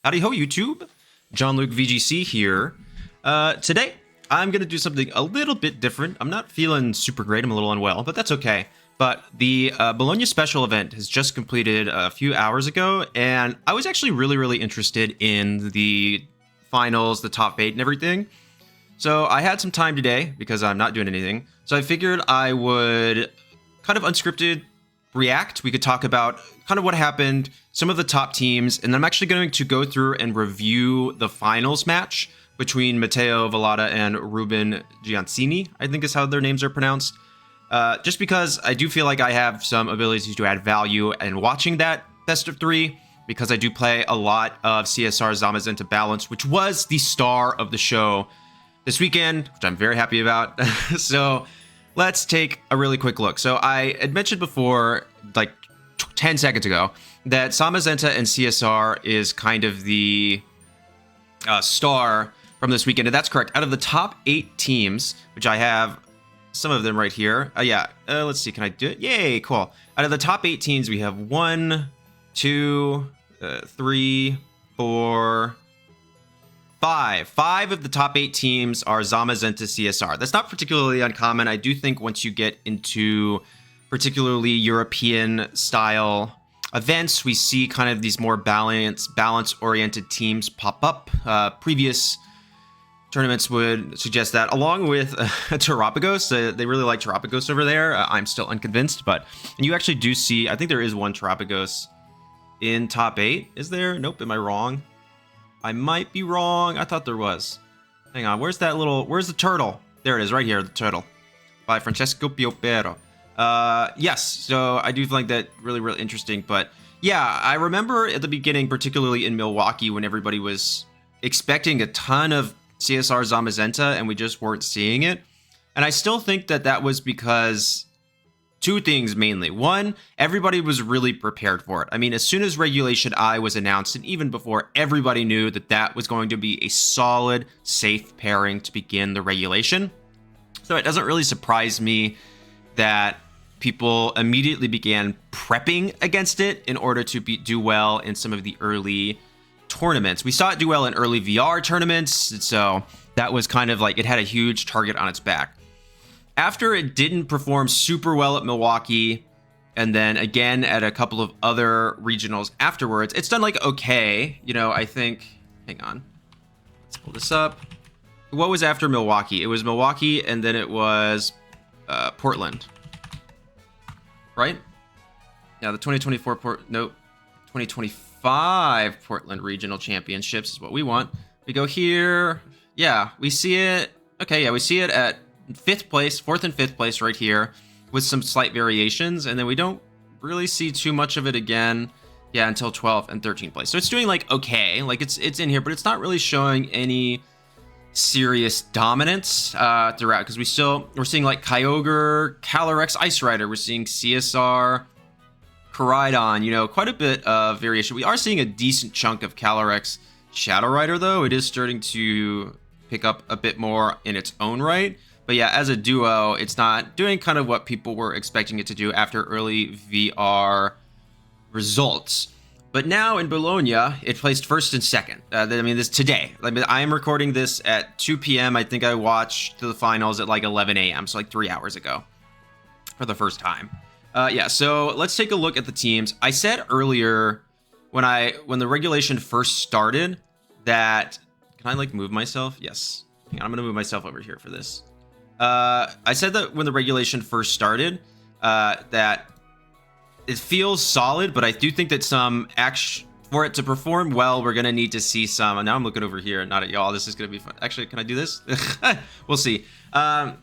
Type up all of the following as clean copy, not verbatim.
Howdy Ho, YouTube. Jon-Luke Vgc here. Today, I'm going to do something a little bit different. I'm not feeling super great. I'm a little unwell, but that's okay. But the Bologna Special Event has just completed a few hours ago, and I was actually really interested in the finals, the top 8 and everything. So I had some time today because I'm not doing anything. So I figured I would kind of unscripted react. We could talk about kind of what happened, some of the top teams, and then I'm actually going to go through and review the finals match between Matteo Vallata and Ruben Giancini, I think is how their names are pronounced. Just because I do feel like I have some abilities to add value in watching that best of 3, because I do play a lot of CSR Zamazenta Balance, which was the star of the show this weekend, which I'm very happy about. So let's take a really quick look. So I had mentioned before, like 10 seconds ago, that Zamazenta and CSR is kind of the star from this weekend, and that's correct. Out of the top 8 teams, which I have some of them right here. Let's see, can I do it? Yay, cool. Out of the top 8 teams, we have 1, 2, 3, 4, 5. 5 of the top 8 teams are Zamazenta CSR. That's not particularly uncommon. I do think once you get into particularly European style events, we see kind of these more balance-oriented teams pop up. Previous tournaments would suggest that, along with Terapagos. They really like Terapagos over there. I'm still unconvinced, and you actually do see, I think there is one Terapagos in top 8. Is there? Nope, am I wrong? I might be wrong. I thought there was. Hang on, where's the turtle? There it is, right here, the turtle. By Francesco Piopero. Yes, so I do find that really interesting, but yeah, I remember at the beginning, particularly in Milwaukee, when everybody was expecting a ton of CSR Zamazenta and we just weren't seeing it. And I still think that that was because two things mainly. One, everybody was really prepared for it. I mean, as soon as Regulation I was announced, and even before, everybody knew that that was going to be a solid, safe pairing to begin the regulation. So it doesn't really surprise me that people immediately began prepping against it in order to do well in some of the early tournaments. We saw it do well in early VR tournaments, so that was kind of like it had a huge target on its back. After it didn't perform super well at Milwaukee, and then again at a couple of other regionals afterwards, it's done like okay. You know, I think, hang on, let's pull this up. What was after Milwaukee? It was Milwaukee, and then it was Portland, right? Yeah, the 2025 Portland Regional Championships is what we want. We go here. Yeah, we see it. Okay, yeah, we see it at 5th place, 4th and 5th place right here with some slight variations, and then we don't really see too much of it again, yeah, until 12th and 13th place. So it's doing like okay, like it's in here, but it's not really showing any serious dominance throughout, because we're seeing like Kyogre, Calyrex Ice Rider, we're seeing CSR Koraidon, you know, quite a bit of variation. We are seeing a decent chunk of Calyrex Shadow Rider, though. It is starting to pick up a bit more in its own right. But yeah, as a duo, it's not doing kind of what people were expecting it to do after early VR results. But now in Bologna, it placed 1st and 2nd. I mean, this today. I am recording this at 2 p.m. I think I watched the finals at like 11 a.m., so like 3 hours ago for the first time. Yeah, so let's take a look at the teams. I said earlier when the regulation first started that, can I like move myself? Yes. Hang on, I'm gonna move myself over here for this. I said that when the regulation first started, that it feels solid, but I do think that for it to perform well, we're gonna need to see some. And now I'm looking over here, not at y'all. This is gonna be fun. Actually, can I do this? We'll see. The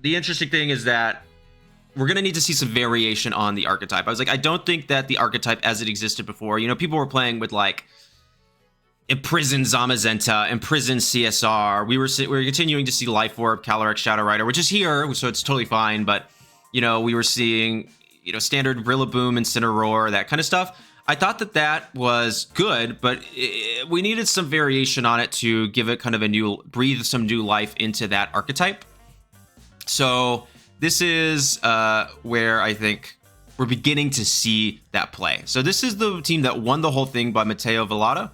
interesting thing is that we're going to need to see some variation on the archetype. I was like, I don't think that the archetype as it existed before, you know, people were playing with like Imprisoned Zamazenta, Imprisoned CSR. We were continuing to see Life Orb, Calyrex Shadow Rider, which is here, so it's totally fine. But, you know, we were seeing, you know, standard Rillaboom, Incineroar, that kind of stuff. I thought that that was good, but we needed some variation on it to give it kind of breathe some new life into that archetype. So this is where I think we're beginning to see that play. So this is the team that won the whole thing by Matteo Vallata.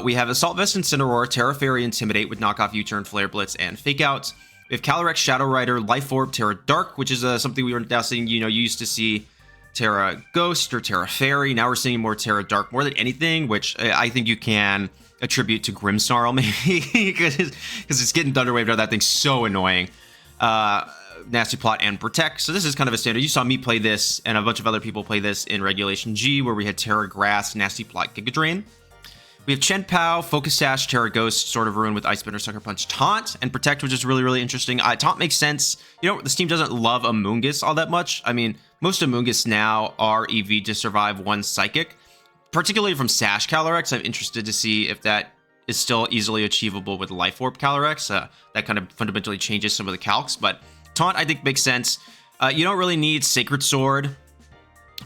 We have Assault Vest, Incineroar, Terra Fairy, Intimidate with knockoff U-turn, Flare Blitz, and Fake Outs. We have Calyrex Shadow Rider, Life Orb, Terra Dark, which is something we were now seeing. You used to see Terra Ghost or Terra Fairy. Now we're seeing more Terra Dark more than anything, which I think you can attribute to Grimmsnarl maybe, because it's getting Thunderwaved out. That thing's so annoying. Nasty Plot and Protect. So this is kind of a standard. You saw me play this and a bunch of other people play this in Regulation G, where we had Terra Grass, Nasty Plot, Giga Drain. We have Chen Pao, Focus Sash, Terra Ghost, Sword of Ruin with Ice Bender, Sucker Punch, Taunt, and Protect, which is really, really interesting. Taunt makes sense. This team doesn't love Amoonguss all that much. I mean, most Amoonguss now are EV to survive one Psychic, particularly from Sash Calyrex. I'm interested to see if that is still easily achievable with Life Orb Calyrex. That kind of fundamentally changes some of the calcs, but Taunt, I think, makes sense. You don't really need Sacred Sword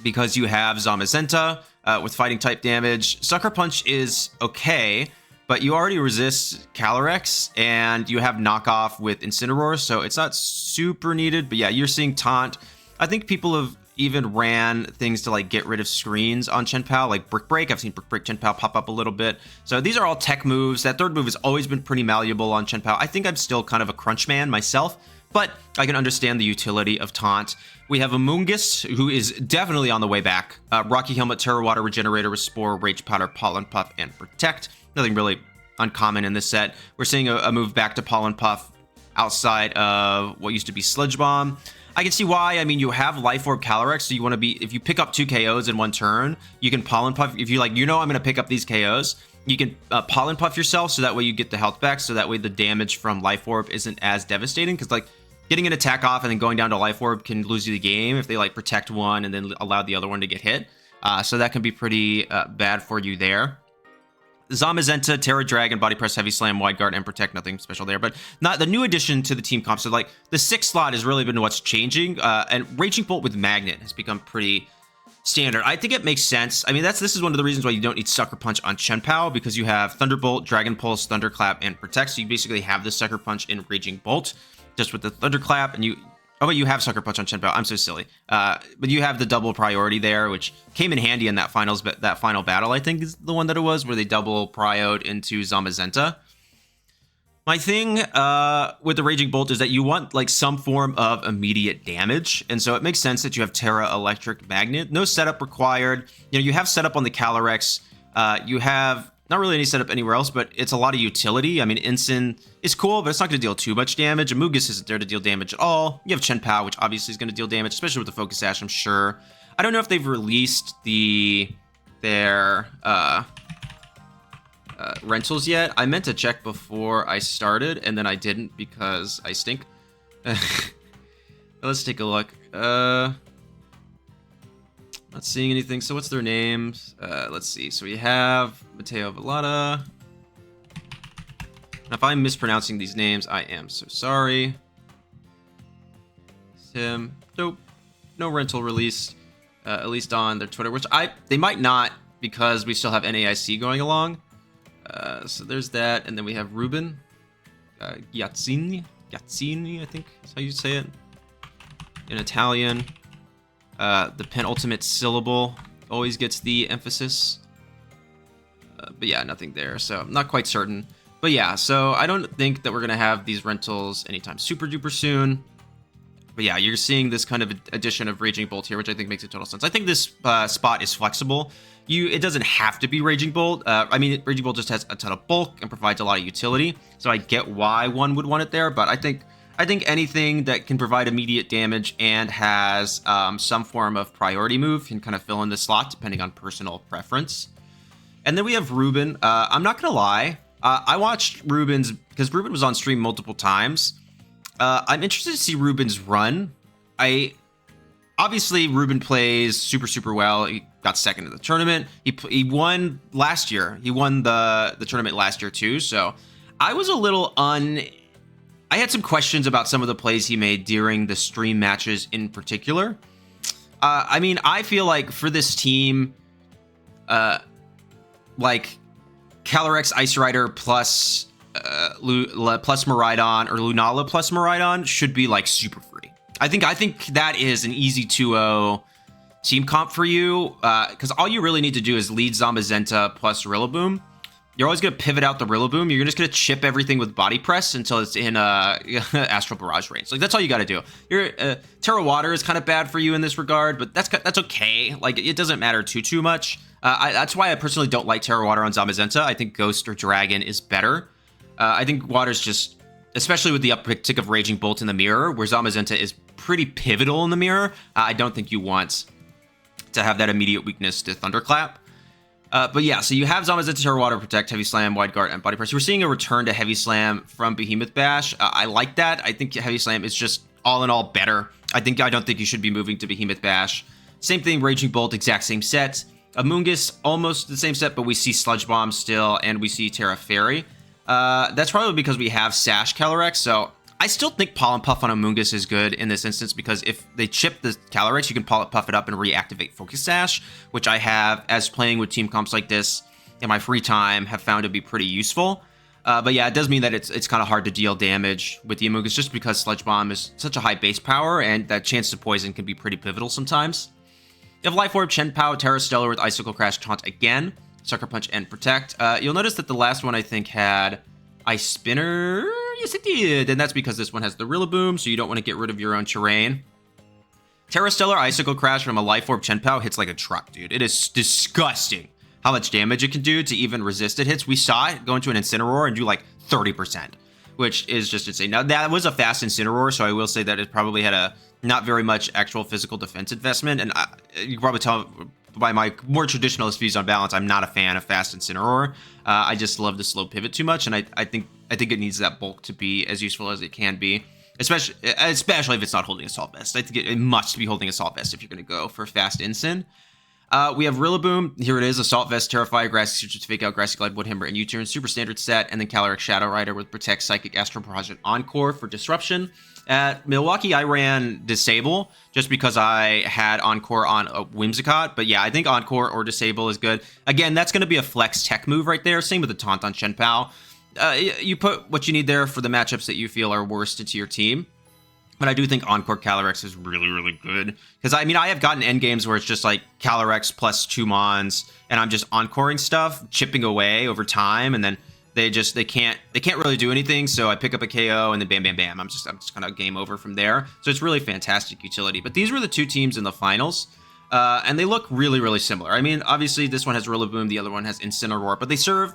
because you have Zamazenta with fighting type damage. Sucker Punch is okay, but you already resist Calyrex, and you have knockoff with Incineroar, so it's not super needed. But yeah, you're seeing Taunt. I think people have even ran things to like get rid of screens on Chen Pao, like Brick Break. I've seen Brick Break Chen Pao pop up a little bit. So these are all tech moves. That third move has always been pretty malleable on Chen Pao. I think I'm still kind of a crunch man myself, but I can understand the utility of Taunt. We have Amoonguss, who is definitely on the way back. Rocky Helmet, Terra Water, Regenerator, Spore, Rage Powder, Pollen Puff, and Protect. Nothing really uncommon in this set. We're seeing a move back to Pollen Puff outside of what used to be Sludge Bomb. I can see why. I mean, you have Life Orb Calyrex, so you want to be, if you pick up 2 KOs in one turn, you can Pollen Puff. If you I'm going to pick up these KOs, you can Pollen Puff yourself, so that way you get the health back, so that way the damage from Life Orb isn't as devastating, because getting an attack off and then going down to Life Orb can lose you the game if they protect one and then allow the other one to get hit. So that can be pretty bad for you there. Zamazenta, Terra Dragon, Body Press, Heavy Slam, Wide Guard, and Protect. Nothing special there, but not the new addition to the team comp. So the 6th slot has really been what's changing, and Raging Bolt with Magnet has become pretty standard. I think it makes sense. I mean, this is one of the reasons why you don't need Sucker Punch on Chen Pao, because you have Thunderbolt, Dragon Pulse, Thunderclap, and Protect. So you basically have the Sucker Punch in Raging Bolt just with the Thunderclap, and you have Sucker Punch on Chen Pao. I'm so silly. But you have the double priority there, which came in handy in that final battle, I think is the one that it was, where they double prioed into Zamazenta. My thing with the Raging Bolt is that you want some form of immediate damage, and so it makes sense that you have Terra Electric Magnet. No setup required. You have setup on the Calyrex. You have not really any setup anywhere else, but it's a lot of utility. I mean, Ensign is cool, but it's not going to deal too much damage. Amoonguss isn't there to deal damage at all. You have Chen Pao, which obviously is going to deal damage, especially with the Focus Sash, I'm sure. I don't know if they've released their rentals yet. I meant to check before I started, and then I didn't because I stink. Let's take a look. Not seeing anything. So what's their names? Let's see. So we have Mateo Velada. Now, if I'm mispronouncing these names, I am so sorry. Tim. Nope. No rental released, at least on their Twitter, which they might not, because we still have NAIC going along. So there's that, and then we have Ruben. Giazzini, I think is how you say it in Italian. The penultimate syllable always gets the emphasis. But yeah, nothing there, so I'm not quite certain. But yeah, so I don't think that we're going to have these rentals anytime super duper soon. But yeah, you're seeing this kind of addition of Raging Bolt here, which I think makes a total sense. I think this spot is flexible. It doesn't have to be Raging Bolt. I mean, Raging Bolt just has a ton of bulk and provides a lot of utility. So I get why one would want it there, but I think anything that can provide immediate damage and has some form of priority move can kind of fill in the slot depending on personal preference. And then we have Ruben. I'm not going to lie. I watched Ruben's, because Ruben was on stream multiple times. I'm interested to see Ruben's run. Obviously, Ruben plays super, super well. He got second in the tournament. He won last year. He won the tournament last year too. So I was a little I had some questions about some of the plays he made during the stream matches in particular. I mean, I feel like for this team, Calyrex Ice Rider plus Miraidon, or Lunala plus Miraidon should be super free. I think that is an easy 2-0 team comp for you, because all you really need to do is lead Zamazenta plus Rillaboom. you're always going to pivot out the Rillaboom. You're just going to chip everything with Body Press until it's in Astral Barrage range. Like, that's all you got to do. Your Terra Water is kind of bad for you in this regard, but that's okay. Like, it doesn't matter too much. That's why I personally don't like Terra Water on Zamazenta. I think Ghost or Dragon is better. I think Water's just, especially with the uptick of Raging Bolt in the mirror, where Zamazenta is pretty pivotal in the mirror, I don't think you want to have that immediate weakness to Thunderclap. But yeah, so you have Zamazenta, Terra Water, Protect, Heavy Slam, Wide Guard, and Body Press. We're seeing a return to Heavy Slam from Behemoth Bash. I like that. I think Heavy Slam is just all in all better. I don't think you should be moving to Behemoth Bash. Same thing, Raging Bolt, exact same set. Amoonguss, almost the same set, but we see Sludge Bomb still, and we see Terra Fairy. That's probably because we have Sash Calyrex, so I still think Pollen Puff on Amoonguss is good in this instance, because if they chip the Calyrex, you can Pollen Puff it up and reactivate Focus Sash, which I have, as playing with team comps like this in my free time, have found to be pretty useful. But yeah, it does mean that it's kind of hard to deal damage with the Amoonguss, just because Sludge Bomb is such a high base power, and that chance to poison can be pretty pivotal sometimes. You have Life Orb, Chen-Pao, Terra Stellar with Icicle Crash, Taunt again, Sucker Punch, and Protect. You'll notice that the last one, I think, had Ice Spinner. Yes, it did. And that's because this one has the Rillaboom, so you don't want to get rid of your own terrain. Terra Stellar Icicle Crash from a Life Orb Chen-Pao hits like a truck, dude. It is disgusting how much damage it can do to even resisted hits. We saw it go into an Incineroar and do like 30%, which is just insane. Now, that was a fast Incineroar, so I will say that it probably had a not very much actual physical defense investment, and you can probably tell by my more traditionalist views on balance, I'm not a fan of fast Incineroar. I just love the slow pivot too much, and I think it needs that bulk to be as useful as it can be, especially if it's not holding Assault Vest. I think it must be holding Assault Vest if you're going to go for fast Incin. We have Rillaboom. Here it is: Assault Vest, Terrify, Grassy Switch, Fake Out, Grassy Glide, Woodhammer, and U-Turn. Super standard set, and then Calyrex Shadow Rider with Protect, Psychic, Astral Barrage, and Encore for Disruption. At Milwaukee, I ran Disable just because I had Encore on a Whimsicott. But yeah, I think Encore or Disable is good. Again, that's going to be a flex tech move right there. Same with the Taunt on Chen-Pao. You put what you need there for the matchups that you feel are worst into your team. But I do think Encore Calyrex is really, really good. Because, I mean, I have gotten endgames where it's just like Calyrex plus 2 Mons, and I'm just encoring stuff, chipping away over time, and then they can't really do anything, so I pick up a KO, and then bam, bam, bam. I'm just kind of game over from there. So it's really fantastic utility. But these were the two teams in the finals, and they look really, really similar. I mean, obviously, this one has Rillaboom, the other one has Incineroar, but they serve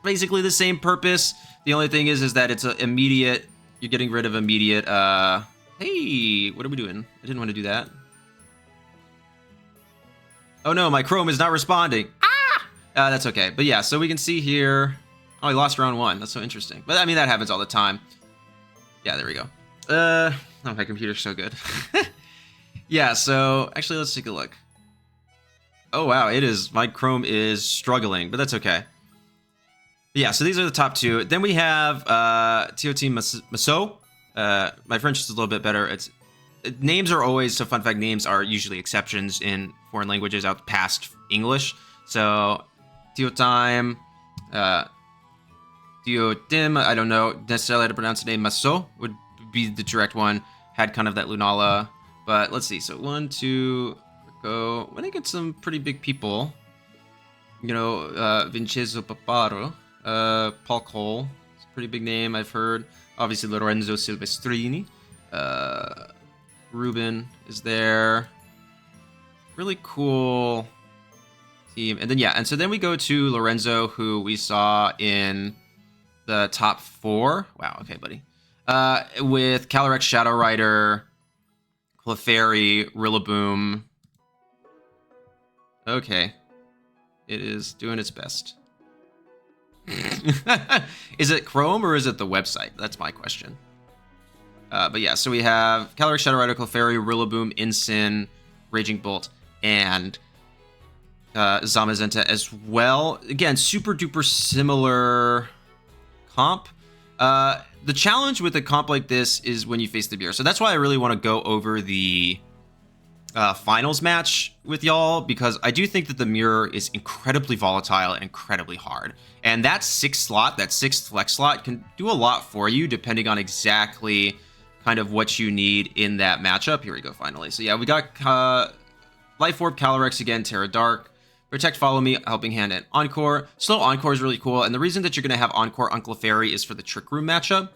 basically the same purpose. The only thing is that it's an immediate... You're getting rid of immediate, hey, what are we doing? I didn't want to do that. Oh no, my Chrome is not responding. That's okay. But yeah, so we can see here, oh, I lost round 1. That's so interesting. But I mean, that happens all the time. Yeah, there we go. Oh, my computer's so good. Yeah, so actually, let's take a look. Oh wow, my Chrome is struggling, but that's okay. Yeah, so these are the top 2. Then we have TOT Maso. My French is a little bit better. Names are always, so fun fact, names are usually exceptions in foreign languages out past English. So Teotime, Teotim, I don't know necessarily how to pronounce the name. Maso would be the direct one. Had kind of that Lunala. But let's see. So 1, 2, go. When I get some pretty big people, you know, Vincenzo Paparo. Paul Cole, it's a pretty big name, I've heard. Obviously, Lorenzo Silvestrini. Ruben is there. Really cool team. And then, yeah, and so then we go to Lorenzo, who we saw in the top 4. Wow, okay, buddy. With Calyrex Shadow Rider, Clefairy, Rillaboom. Okay. It is doing its best. Is it Chrome or is it the website? That's my question. But yeah, so we have Calyrex Shadow Rider, Clefairy, Rillaboom, Incin, Raging Bolt, and Zamazenta as well. Again, super duper similar comp. The challenge with a comp like this is when you face the mirror. So that's why I really want to go over the finals match with y'all, because I do think that the mirror is incredibly volatile and incredibly hard. And that 6th slot, that 6th flex slot, can do a lot for you depending on exactly kind of what you need in that matchup. Here we go, finally. So yeah, we got Life Orb, Calyrex again, Terra Dark, Protect, Follow Me, Helping Hand, and Encore. Slow Encore is really cool, and the reason that you're going to have Encore on Clefairy is for the Trick Room matchup.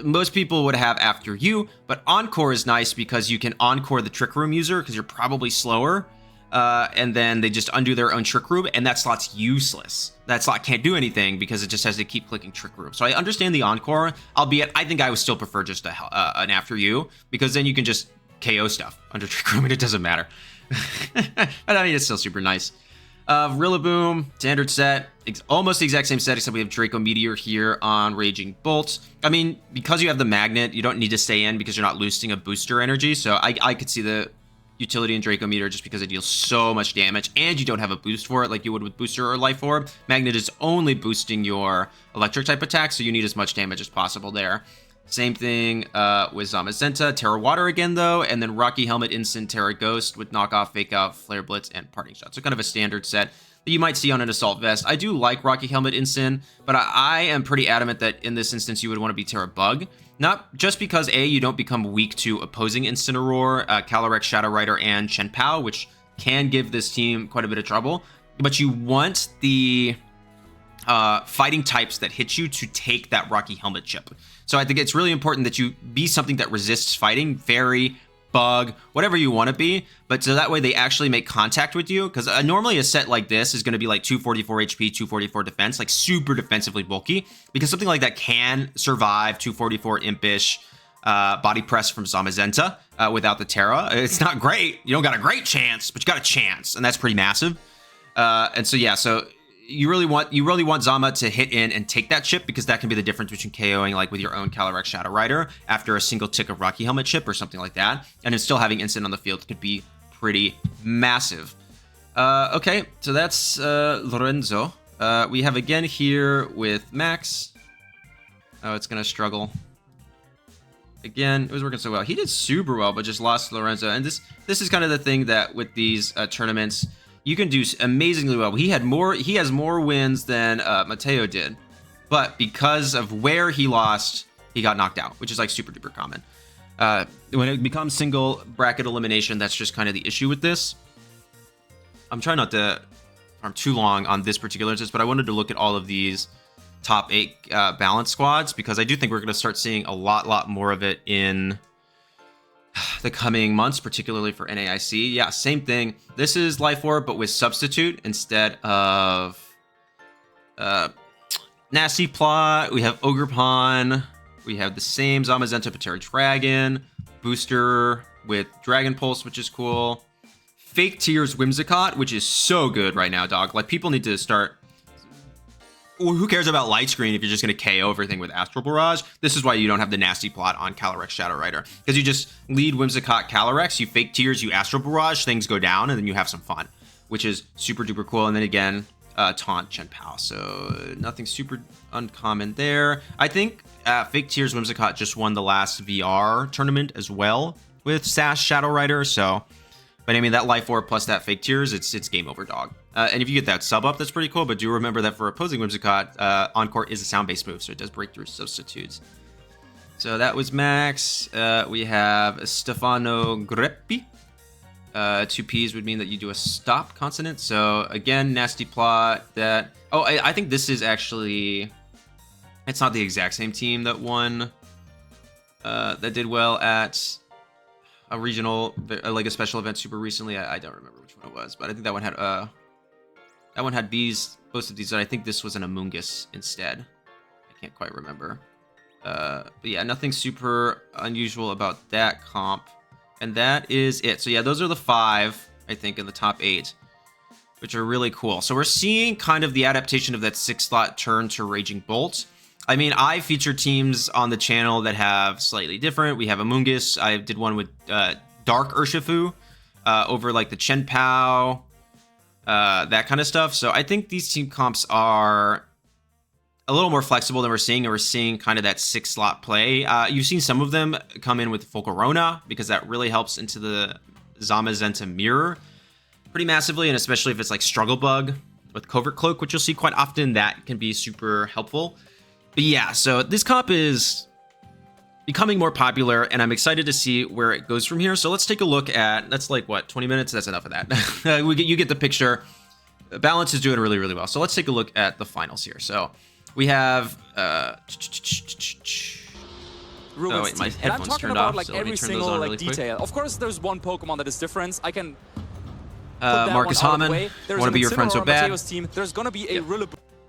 Most people would have After You, but Encore is nice because you can Encore the Trick Room user because you're probably slower, and then they just undo their own Trick Room, and that slot's useless. That slot can't do anything because it just has to keep clicking Trick Room. So I understand the Encore, albeit I think I would still prefer just an After You, because then you can just KO stuff under Trick Room and it doesn't matter. But I mean, it's still super nice. Rillaboom, standard set, almost the exact same set, except we have Draco Meteor here on Raging Bolt. I mean, because you have the magnet, you don't need to stay in because you're not losing a booster energy. So I could see the utility in Draco Meteor just because it deals so much damage and you don't have a boost for it like you would with Booster or Life Orb. Magnet is only boosting your electric type attack, so you need as much damage as possible there. Same thing with Zamazenta, Terra Water again though, and then Rocky Helmet Instant, Terra Ghost with Knockoff, Fake Out, Flare Blitz, and Parting Shot. So kind of a standard set that you might see on an Assault Vest. I do like Rocky Helmet Instant, but I am pretty adamant that in this instance you would want to be Terra Bug. Not just because A, you don't become weak to opposing Incineroar, Calyrex Shadow Rider, and Chien-Pao, which can give this team quite a bit of trouble, but you want the fighting types that hit you to take that Rocky Helmet chip. So I think it's really important that you be something that resists fighting, Fairy, Bug, whatever you want to be, but so that way they actually make contact with you, because normally a set like this is going to be like 244 HP, 244 defense, like super defensively bulky, because something like that can survive 244 Impish, Body Press from Zamazenta without the Terra. It's not great. You don't got a great chance, but you got a chance, and that's pretty massive. And so yeah, so you really want Zama to hit in and take that chip, because that can be the difference between KOing like with your own Calyrex Shadow Rider after a single tick of Rocky Helmet chip or something like that, and then still having instant on the field could be pretty massive. Okay, so that's Lorenzo. We have again here with Max. Oh, it's gonna struggle. Again, it was working so well. He did super well, but just lost Lorenzo. And this is kind of the thing that with these tournaments, you can do amazingly well. He has more wins than Mateo did, but because of where he lost, he got knocked out, which is like super duper common. When it becomes single bracket elimination, that's just kind of the issue with this. I'm trying not to farm too long on this particular instance, but I wanted to look at all of these top 8 balance squads, because I do think we're going to start seeing a lot more of it in the coming months, particularly for NAIC. Yeah, same thing. This is Life Orb, but with Substitute instead of Nasty Plot. We have Ogerpon. We have the same Zamazenta Patera Dragon. Booster with Dragon Pulse, which is cool. Fake Tears Whimsicott, which is so good right now, dog. Like, people need to start... Who cares about light screen if you're just going to KO everything with Astral Barrage? This is why you don't have the Nasty Plot on Calyrex Shadow Rider. Because you just lead Whimsicott Calyrex, you Fake Tears, you Astral Barrage, things go down, and then you have some fun, which is super duper cool. And then again, Taunt Chien-Pao. So nothing super uncommon there. I think Fake Tears Whimsicott just won the last VR tournament as well with Sash Shadow Rider. So, but I mean, that Life Orb plus that Fake Tears, it's game over, dog. And if you get that sub up, that's pretty cool. But do remember that for opposing Whimsicott, Encore is a sound-based move, so it does break through substitutes. So that was Max. We have Stefano Greppi. 2 P's would mean that you do a stop consonant. So again, Nasty Plot. That. Oh, I think this is actually. It's not the exact same team that won. That did well at a regional, like a special event, super recently. I don't remember which one it was, but I think that one had these, both of these, and I think this was an Amoonguss instead. I can't quite remember. But yeah, nothing super unusual about that comp. And that is it. So yeah, those are the 5, I think, in the top 8, which are really cool. So we're seeing kind of the adaptation of that 6-slot turn to Raging Bolt. I mean, I feature teams on the channel that have slightly different. We have Amoonguss. I did one with Dark Urshifu over like the Chien-Pao, that kind of stuff. So I think these team comps are a little more flexible than we're seeing, and we're seeing kind of that 6-slot play. You've seen some of them come in with Volcarona, because that really helps into the Zamazenta mirror pretty massively, and especially if it's like Struggle Bug with Covert Cloak, which you'll see quite often, that can be super helpful. But yeah, so this comp is becoming more popular, and I'm excited to see where it goes from here. So let's take a look at, that's like, what, 20 minutes? That's enough of that. You get the picture. Balance is doing really, really well. So let's take a look at the finals here. So we have... oh, wait, my headphones turned off, like so let me every turn single those on really detail. quick. Of course, there's one Pokemon that is different. I can Marcus Hammond, want to be your friend so bad. Mateo's team. There's going to be a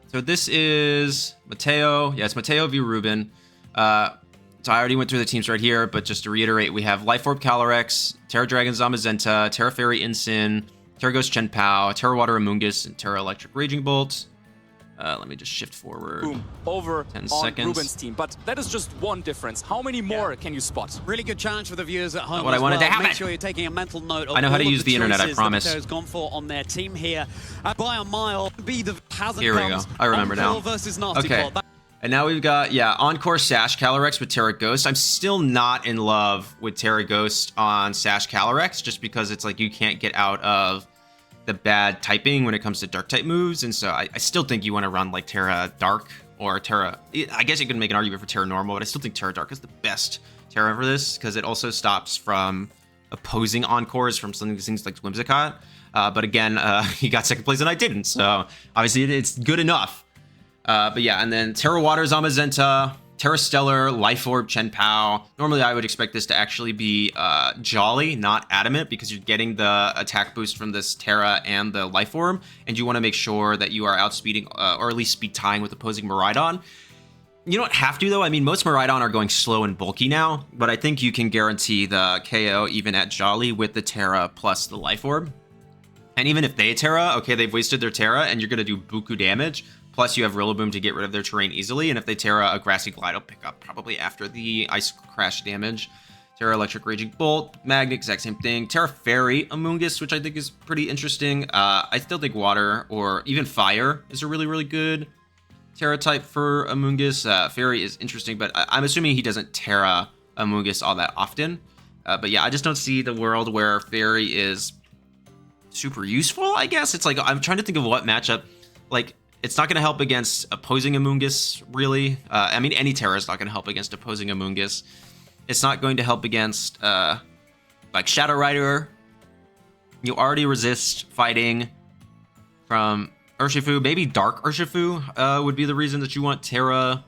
So this is Mateo. Yeah, it's Mateo v. Ruben. So I already went through the teams right here, but just to reiterate, we have Life Orb Calyrex, Terra Dragon Zamazenta, Terra Fairy Incin, Terra Ghost Chenpao, Terra Water Amoonguss, and Terra Electric Raging Bolt. Let me just shift forward. Boom, over 10 on seconds. Ruben's team. But that is just one difference. How many more can you spot? Really good challenge for the viewers at home. What I wanted to happen. Make sure you're taking a mental note of I know how to all use of the internet, I choices promise. that Mateo's gone for on their team here. By a mile, be the hasn't Here we go. I remember now. Versus Nasty Okay. Plot. And now we've got, Encore Sash Calyrex with Terra Ghost. I'm still not in love with Terra Ghost on Sash Calyrex, just because it's like you can't get out of the bad typing when it comes to dark type moves, and so I still think you want to run like Terra Dark or Terra. I guess you could make an argument for Terra Normal, but I still think Terra Dark is the best Terra for this because it also stops from opposing Encores from some things like Whimsicott. But again, he got second place and I didn't, so obviously it's good enough. But yeah, and then Terra Water Zamazenta, Terra Stellar, Life Orb, Chenpao. Normally I would expect this to actually be Jolly, not Adamant, because you're getting the attack boost from this Terra and the Life Orb, and you want to make sure that you are outspeeding, or at least speed tying with opposing Miraidon. You don't have to, though. I mean, most Miraidon are going slow and bulky now, but I think you can guarantee the KO even at Jolly with the Terra plus the Life Orb. And even if they Terra, okay, they've wasted their Terra, and you're going to do buku damage. Plus, you have Rillaboom to get rid of their terrain easily, and if they Terra, a Grassy Glide will pick up probably after the Ice Crash damage. Terra Electric Raging Bolt, Magnet, exact same thing. Terra Fairy Amoonguss, which I think is pretty interesting. I still think Water or even Fire is a really, really good Terra type for Amoonguss. Fairy is interesting, but I'm assuming he doesn't Terra Amoonguss all that often. But yeah, I just don't see the world where Fairy is super useful, I guess. It's like, I'm trying to think of what matchup, like, it's not going to help against opposing Amoonguss, really. I mean, any Terra is not going to help against opposing Amoonguss. It's not going to help against, like, Shadow Rider. You already resist fighting from Urshifu. Maybe Dark Urshifu would be the reason that you want Terra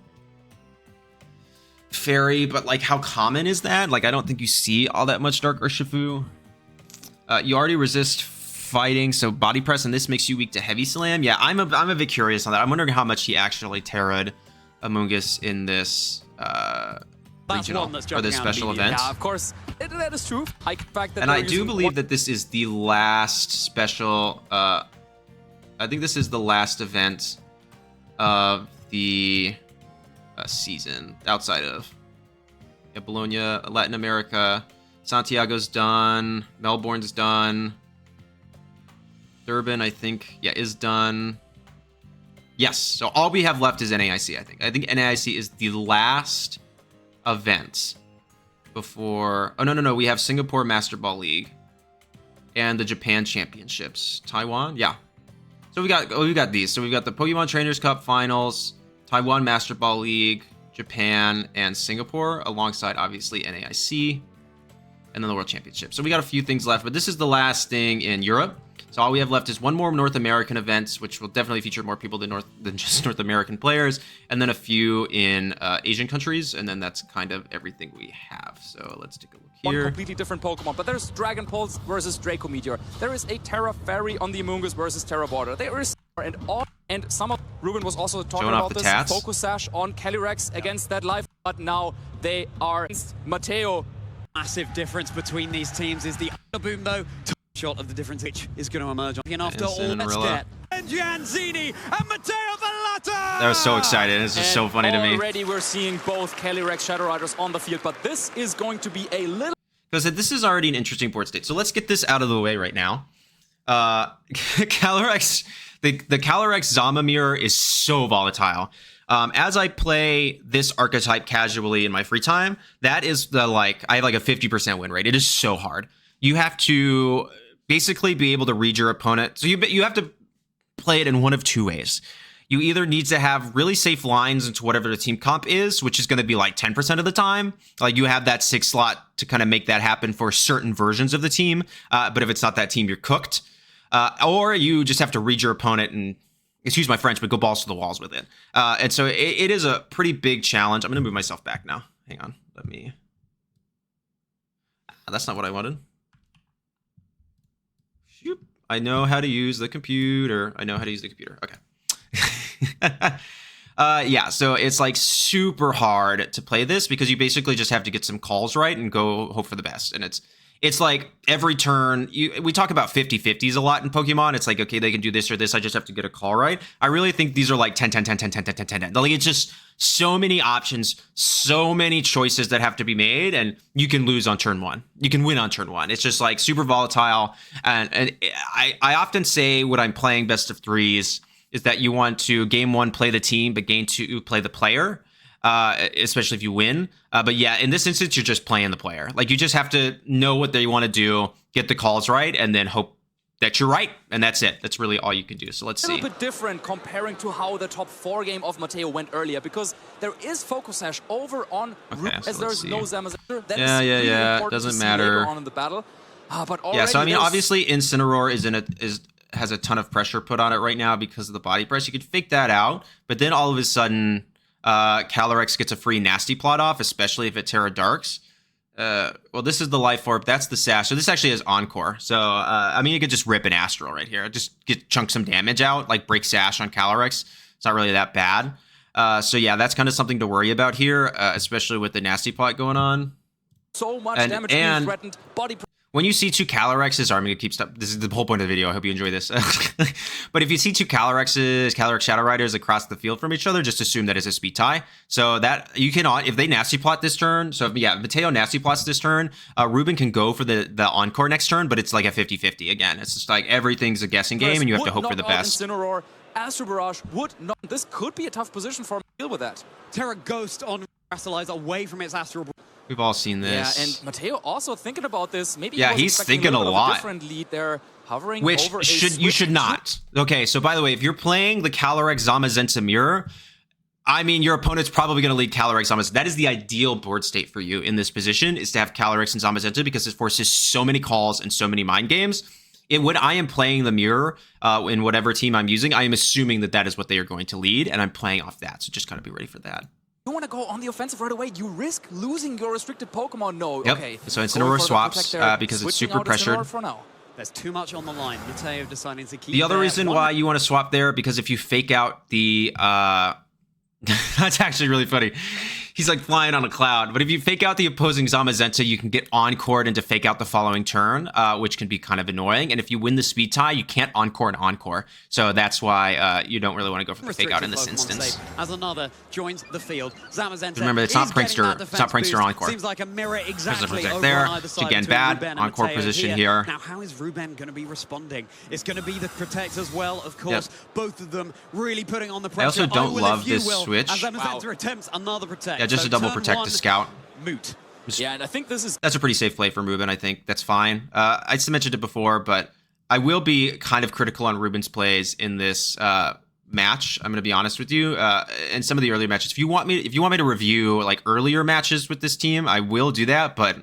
Fairy. But, like, how common is that? Like, I don't think you see all that much Dark Urshifu. You already resist fighting, so Body Press, and this makes you weak to Heavy Slam. Yeah, I'm a bit curious on that. I'm wondering how much he actually Terra'd Amoonguss in this regional or this special event. Yeah, of course, that is true. And I do believe that this is the last special. I think this is the last event of the season outside of Bologna, Latin America. Santiago's done. Melbourne's done. Durban, I think, is done. Yes, so all we have left is NAIC, I think. I think NAIC is the last event before... Oh, no. We have Singapore Master Ball League and the Japan Championships. Taiwan? Yeah. So we got these. So we've got the Pokemon Trainers Cup Finals, Taiwan Master Ball League, Japan, and Singapore, alongside, obviously, NAIC, and then the World Championship. So we got a few things left, but this is the last thing in Europe. So all we have left is one more North American event, which will definitely feature more people than just North American players, and then a few in Asian countries, and then that's kind of everything we have. So let's take a look here. One completely different Pokemon, but there's Dragon Pulse versus Draco Meteor. There is a Terra Fairy on the Amoonguss versus Terra Water. There is and some of Ruben was also talking about this Focus Sash on Calyrex against that life, but now they are Mateo. Massive difference between these teams is the boom though. Shot of the difference which is going to emerge. And after all, let's get Gianzini and Matteo Vallata! That was so excited. It's just so funny to me. Already we're seeing both Calyrex Shadow Riders on the field, but this is going to be a little... Because this is already an interesting board state. So let's get this out of the way right now. Calyrex, the Calyrex Zama mirror is so volatile. As I play this archetype casually in my free time, that is I have like a 50% win rate. It is so hard. You have to basically be able to read your opponent. So you have to play it in one of two ways. you either need to have really safe lines into whatever the team comp is, which is going to be like 10% of the time. Like you have that 6 slot to kind of make that happen for certain versions of the team. But if it's not that team, you're cooked. Or you just have to read your opponent and, excuse my French, but go balls to the walls with it. And so it is a pretty big challenge. I'm going to move myself back now. Hang on. Let me... That's not what I wanted. Shoop. I know how to use the computer. Okay. Yeah, so it's like super hard to play this because you basically just have to get some calls right and go hope for the best. And it's like every turn, we talk about 50-50s a lot in Pokemon. It's like, okay, they can do this or this. I just have to get a call right. I really think these are like 10, 10, 10, 10, 10, 10, 10, 10, 10. Like it's just so many options, so many choices that have to be made, and you can lose on turn 1. You can win on turn 1. It's just like super volatile. And I often say when I'm playing best of 3s is that you want to game 1 play the team, but game 2 play the player. Especially if you win. But yeah, in this instance, you're just playing the player. Like you just have to know what they want to do, get the calls right, and then hope that you're right. And that's it. That's really all you can do. So let's see. A little bit different comparing to how the top 4 game of Mateo went earlier, because there is Focus Sash over on okay, so as there's no Zamazenta. Yeah. Doesn't matter. On in the battle. But yeah, so I mean, obviously Incineroar has a ton of pressure put on it right now because of the body press. You could fake that out, but then all of a sudden... Calyrex gets a free Nasty Plot off, especially if it Terra Darks. Well, this is the Life Orb. That's the Sash. So this actually is Encore. So, I mean, you could just rip an Astral right here. Just chunk some damage out, like break Sash on Calyrex. It's not really that bad. So, yeah, that's kind of something to worry about here, especially with the Nasty Plot going on. So much damage being threatened. Body when you see 2 Calyrex, I'm going to keep stuff. This is the whole point of the video. I hope you enjoy this. But if you see 2 Calyrex Shadow Riders across the field from each other, just assume that it's a speed tie. So that you cannot, if they Nasty Plot this turn. So yeah, Mateo Nasty Plots this turn. Ruben can go for the Encore next turn, but it's like a 50-50 again. It's just like everything's a guessing game, and you have to hope for the best. Incineroar, Astral Barrage would not. This could be a tough position for him to deal with that. Terra Ghost on Rastalise away from its Astral. We've all seen this. Yeah, and Mateo also thinking about this. Maybe he's thinking a lot. Different lead there, hovering which over you should not. Okay, so by the way, if you're playing the Calyrex Zamazenta mirror, I mean, your opponent's probably going to lead Calyrex Zamazenta. That is the ideal board state for you in this position, is to have Calyrex and Zamazenta, because it forces so many calls and so many mind games. When I am playing the mirror in whatever team I'm using, I am assuming that is what they are going to lead, and I'm playing off that. So just kind of be ready for that. You want to go on the offensive right away, you risk losing your restricted Pokemon. No, yep. Okay. So Incineroar swaps because it's super pressured. For now. There's too much on the line. Mateo deciding to keep the other reason why you want to swap there, because if you fake out the... that's actually really funny. He's like flying on a cloud. But if you fake out the opposing Zamazenta, you can get Encored into fake out the following turn, which can be kind of annoying. And if you win the speed tie, you can't Encore and Encore. So that's why you don't really want to go for the fake out in this instance. As another joins the field, Zamazenta. Remember, it's not Prankster. It's not Prankster Encore. Seems like a mirror exactly over there. It's again bad. Encore position here. Now, how is Ruben going to be responding? It's going to be the Protect as well, of course. Yep. Both of them really putting on the pressure. I also don't love this switch. As Zamazenta attempts another Protect. Yeah, just a double Protect to scout. Moot. Yeah, and I think that's a pretty safe play from Ruben. I think that's fine. I just mentioned it before, but I will be kind of critical on Ruben's plays in this match. I'm going to be honest with you. In some of the earlier matches, if you want me to review like earlier matches with this team, I will do that. But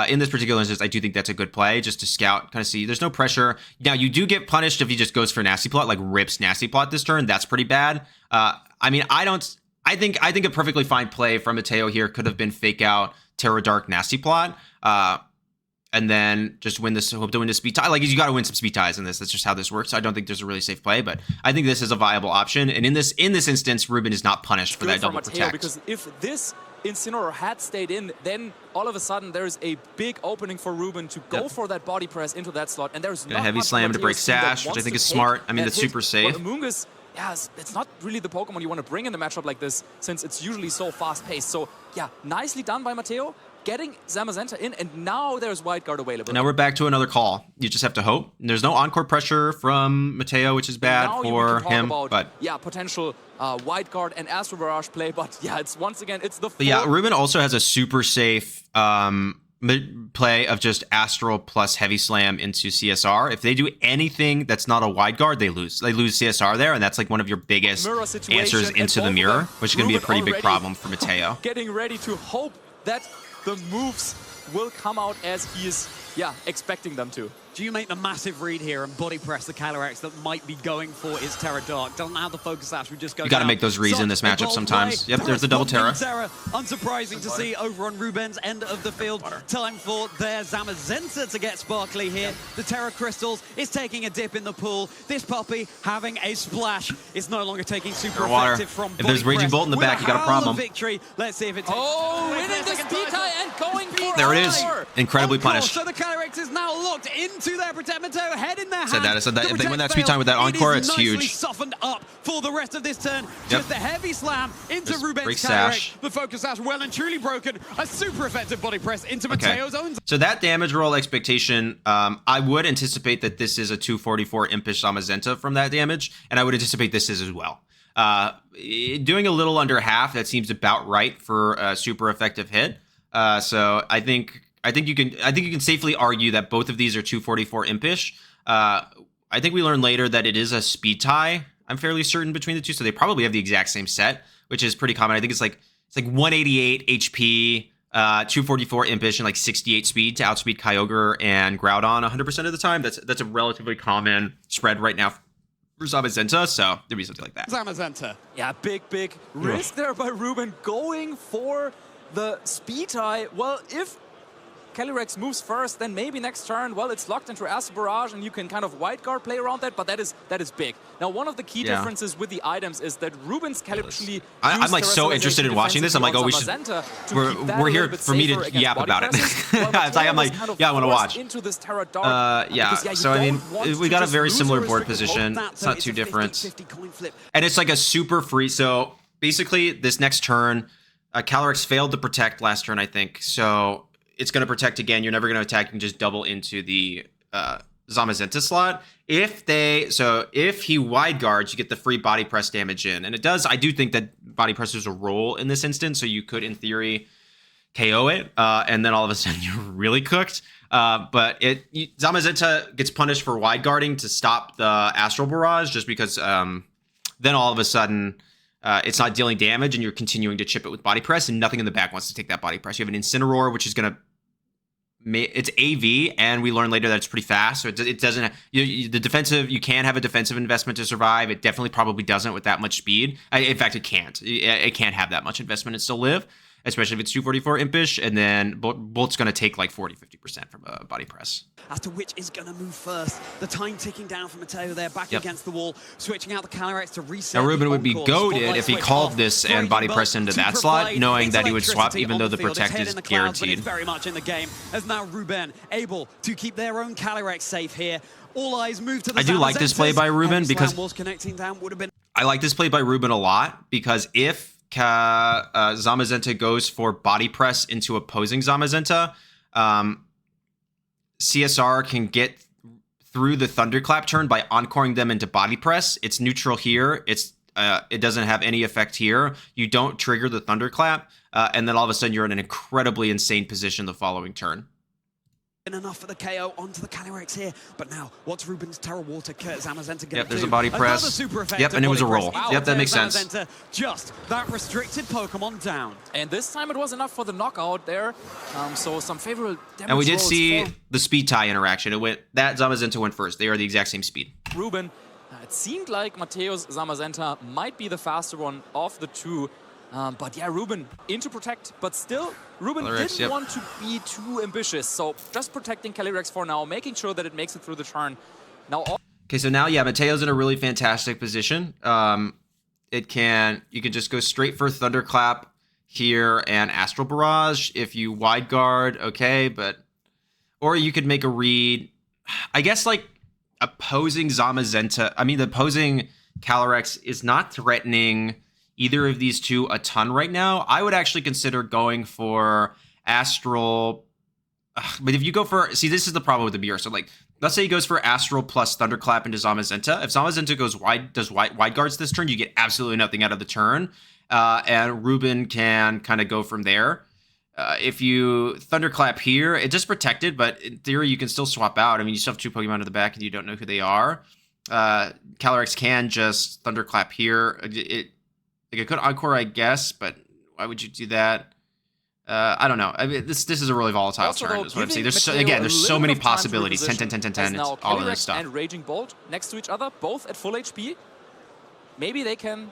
in this particular instance, I do think that's a good play, just to scout, kind of see. There's no pressure. Now, you do get punished if he just goes for Nasty Plot, like rips Nasty Plot this turn. That's pretty bad. I mean, I think a perfectly fine play from Mateo here could have been fake out Terra Dark Nasty Plot, and then just hope to win the speed tie. Like, you got to win some speed ties in this. That's just how this works. So I don't think there's a really safe play, but I think this is a viable option. And in this instance, Ruben is not punished for that double Protect. Because if this Incineroar had stayed in, then all of a sudden there's a big opening for Ruben to go for that body press into that slot, and there's a heavy slam to break Sash, which I think is smart. I mean, that's super safe. Amoonguss, yeah, it's not really the Pokemon you want to bring in the matchup like this, since it's usually so fast-paced. So, yeah, nicely done by Mateo, getting Zamazenta in, and now there's Wide Guard available. And now we're back to another call. You just have to hope. And there's no Encore pressure from Mateo, which is bad for him. But yeah, potential Wide Guard and Astral Barrage play, but yeah, it's once again, it's the... But yeah, Ruben also has a super safe play of just Astral plus Heavy Slam into CSR. If they do anything that's not a wide guard, they lose. They lose CSR there, and that's like one of your biggest answers into the mirror, which is going to be a pretty big problem for Mateo. Getting ready to hope that the moves will come out as he is, expecting them to. Do you make the massive read here and body press the Calyrex that might be going for its Terra Dark? Doesn't have the focus slash, we just go. You got to make those reads in this matchup sometimes. Yep, there's the double Terra. Unsurprising to see over on Ruben's end of the field. Time for their Zamazenta to get sparkly here. The Terra Crystals is taking a dip in the pool. This puppy having a splash. It's no longer taking super effective from If there's Raging Bolt in the back, you got a problem. Victory. Let's see if it takes. Winning the speed tie and going for there it is. Incredibly punished. So the Calyrex is now locked into their Protect Mateo, head in their hand. I said that. If they win that speed time with that encore, it's huge. Softened up for the rest of this turn. Just a heavy slam into Ruben's Calyrex. The focus sash well and truly broken. A super effective body press into Mateo's own. So that damage roll expectation, I would anticipate that this is a 244 Impish Zamazenta from that damage, and I would anticipate this is as well. Doing a little under half, that seems about right for a super effective hit. So I think you can safely argue that both of these are 244 Impish. I think we learn later that it is a speed tie. I'm fairly certain between the two, so they probably have the exact same set, which is pretty common. I think it's like 188 HP, 244 Impish, and like 68 speed to outspeed Kyogre and Groudon 100% of the time. That's a relatively common spread right now for Zamazenta, so there'd be something like that. Zamazenta. Yeah, big risk there by Ruben going for the speed tie. Well, if Calyrex moves first, then maybe next turn, well, it's locked into Astral Barrage, and you can kind of wide guard play around that, but that is big. Now, one of the key differences with the items is that Ruben's Calyrex I'm like so interested in watching this. I'm like, oh, we're here for me to yap about it. I'm like, yeah, I want to watch. Into this Terra Dark, so I mean, we got a very similar board position. It's not too different. And it's like a super free. So basically, this next turn, Calyrex failed to protect last turn, I think. So it's going to protect again. You're never going to attack. You can just double into the Zamazenta slot. If he wide guards, you get the free body press damage in. And it does, I do think that body press is a role in this instance. So you could, in theory, KO it. And then all of a sudden you're really cooked. But Zamazenta gets punished for wide guarding to stop the Astral Barrage just because then all of a sudden it's not dealing damage, and you're continuing to chip it with body press, and nothing in the back wants to take that body press. You have an Incineroar, which is going to it's AV, and we learn later that it's pretty fast, so it doesn't the defensive. You can have a defensive investment to survive. It definitely probably doesn't with that much speed. In fact, it can't. It can't have that much investment and still live, especially if it's 244 Impish, and then Bolt's going to take like 40-50% from a body press. As to which is going to move first. The time ticking down for Mateo there, back against the wall, switching out the Calyrex to reset. Now, Ruben would be goated if he called this and body press into that slot, knowing that he would swap, even though the protect is guaranteed. It's very much in the game, as now Ruben able to keep their own Calyrex safe here. All eyes move to the I do like this play by Ruben because I like this play by Ruben a lot, because if Zamazenta goes for body press into opposing Zamazenta, CSR can get through the Thunderclap turn by encoring them into body press. It's neutral here. It doesn't have any effect here. You don't trigger the Thunderclap, and then all of a sudden you're in an incredibly insane position the following turn. Enough for the KO onto the Calyrex here, but now what's Ruben's Terra Water Zamazenta gonna do? There's a body press. Yep, and it was a roll. Wow. Yep, that makes sense. Just that restricted Pokemon down. And this time it was enough for the knockout there. So some favorable damage. And we did see the speed tie interaction. That Zamazenta went first. They are the exact same speed. Ruben, it seemed like Mateo's Zamazenta might be the faster one of the two. But yeah, Ruben into protect, but still, Ruben didn't want to be too ambitious. So just protecting Calyrex for now, making sure that it makes it through the turn. Now, okay, so now, yeah, Mateo's in a really fantastic position. You can just go straight for Thunderclap here and Astral Barrage. If you wide guard, okay, or you could make a read. I guess like opposing Zamazenta, the opposing Calyrex is not threatening either of these two a ton right now. I would actually consider going for Astral. But if you go for, this is the problem with the mirror. So like, let's say he goes for Astral plus Thunderclap into Zamazenta. If Zamazenta goes wide guards this turn, you get absolutely nothing out of the turn. And Ruben can kind of go from there. if you Thunderclap here, it's just protected, but in theory you can still swap out. I mean, you still have 2 Pokemon in the back and you don't know who they are. Calyrex can just Thunderclap here. It could Encore, I guess, but why would you do that? I don't know. I mean, this is a really volatile Also, turn, though, is what I'm saying. giving There's so many Mateo a little bit of time to possibilities. 10, 10, 10, 10, 10, reposition, as now all of this Calyrex stuff. and Raging Bolt next to each other, both at full HP. Maybe they can,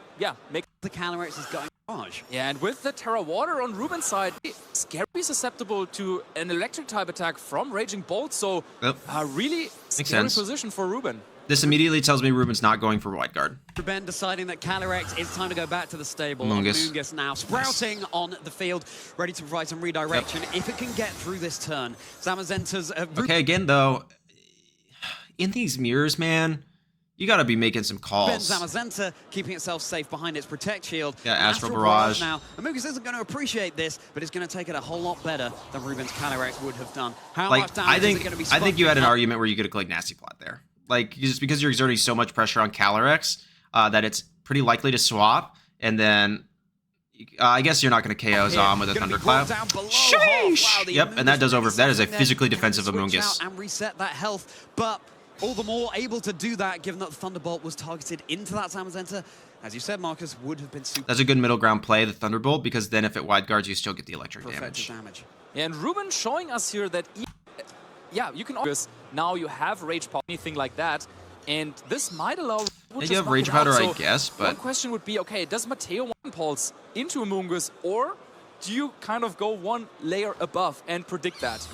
make The Calyrex is going large. Yeah, and with the Terra Water on Ruben's side, scary susceptible to an electric type attack from Raging Bolt, so a really scary position for Ruben. This immediately tells me Ruben's not going for Wide Guard. Ruben deciding that Calyrex, it's time to go back to the stable. Amoonguss now sprouting on the field, ready to provide some redirection if it can get through this turn. Zamazenta's... okay, again, though, in these mirrors, man, you got to be making some calls. Zamazenta keeping itself safe behind its Protect Shield. Yeah, Astral Barrage. Now, Amoonguss isn't going to appreciate this, but it's going to take it a whole lot better than Ruben's Calyrex would have done. How much damage is it going to be? I think you had an argument where you could have clicked Nasty Plot there. Like, just because you're exerting so much pressure on Calyrex that it's pretty likely to swap, and then I guess you're not going to KO Zom with a Thunderclap. Sheesh! Wow, yep, and that does over. That is a physically defensive Amoonguss. And reset that health, but all the more able to do that, given that the Thunderbolt was targeted into that Zamazenta. As you said, Marcus, would have been super. That's a good middle ground play, the Thunderbolt, because then if it Wide Guards, you still get the electric damage. Yeah, and Ruben showing us here that, you can always, now you have Rage Powder, anything like that, and this might allow... You have Rage Powder, I guess, but... One question would be, okay, does Mateo one pulse into Amoonguss, or do you kind of go one layer above and predict that?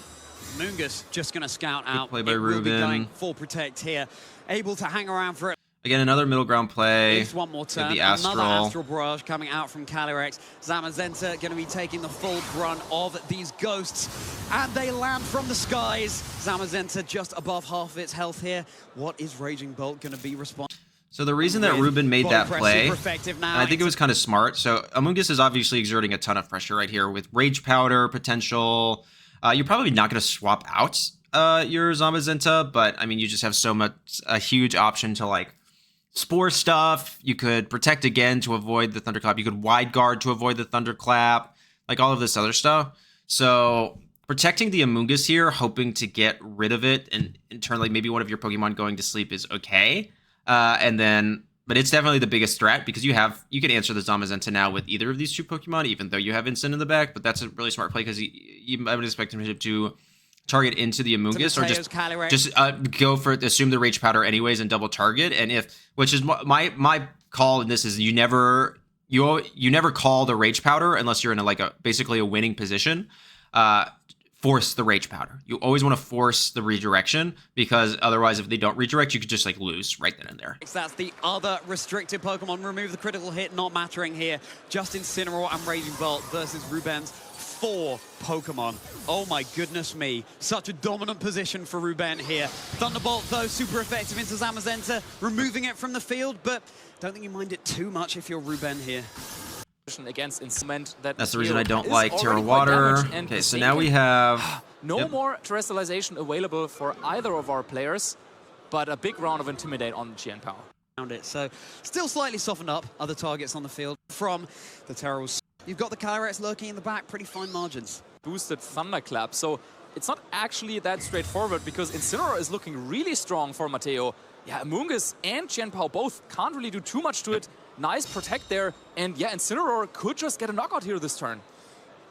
Amoonguss just going to scout out. Play by Ruben. Will be going Ruben. full Protect here. Able to hang around for it. Again, another middle ground play. Just one more turn. The Another Astral Barrage coming out from Calyrex. Zamazenta going to be taking the full brunt of these ghosts. And they land from the skies. Zamazenta just above half of its health here. What is Raging Bolt going to be responsible? So the reason that Ruben made that play, and now, I think it was kind of smart. So Amoonguss is obviously exerting a ton of pressure right here with Rage Powder potential. You're probably not going to swap out your Zamazenta, but I mean, you just have a huge option to like Spore stuff. You could Protect again to avoid the Thunderclap. You could Wide Guard to avoid the Thunderclap, like all of this other stuff. So protecting the Amoonguss here, hoping to get rid of it, and in turn, like maybe one of your Pokemon going to sleep is okay. But it's definitely the biggest threat because you can answer the Zamazenta now with either of these 2 Pokemon, even though you have Instant in the back. But that's a really smart play because I would expect him to target into the Amoonguss, or just assume the Rage Powder anyways and double target. And which is my call in this is you never call the Rage Powder unless you're in basically a winning position. Force the Rage Powder. You always want to force the redirection because otherwise if they don't redirect, you could just lose right then and there. That's the other restricted Pokemon. Remove the critical hit, not mattering here. Just Incineroar and Raging Bolt versus Ruben's 4 Pokemon. Oh my goodness me. Such a dominant position for Ruben here. Thunderbolt, though, super effective into Zamazenta, removing it from the field, but don't think you mind it too much if you're Ruben here. Against Instrument that's the reason I don't like Terra Water. Okay, so now we have no more Terrestrialization available for either of our players, but a big round of Intimidate on Qianpao. So still slightly softened up other targets on the field from the Terrals. You've got the Calyrex lurking in the back, pretty fine margins. Boosted Thunderclap, so it's not actually that straightforward because Incineroar is looking really strong for Mateo. Yeah, Amoonguss and Qianpao both can't really do too much to it. Nice Protect there, and yeah, Incineroar could just get a knockout here this turn.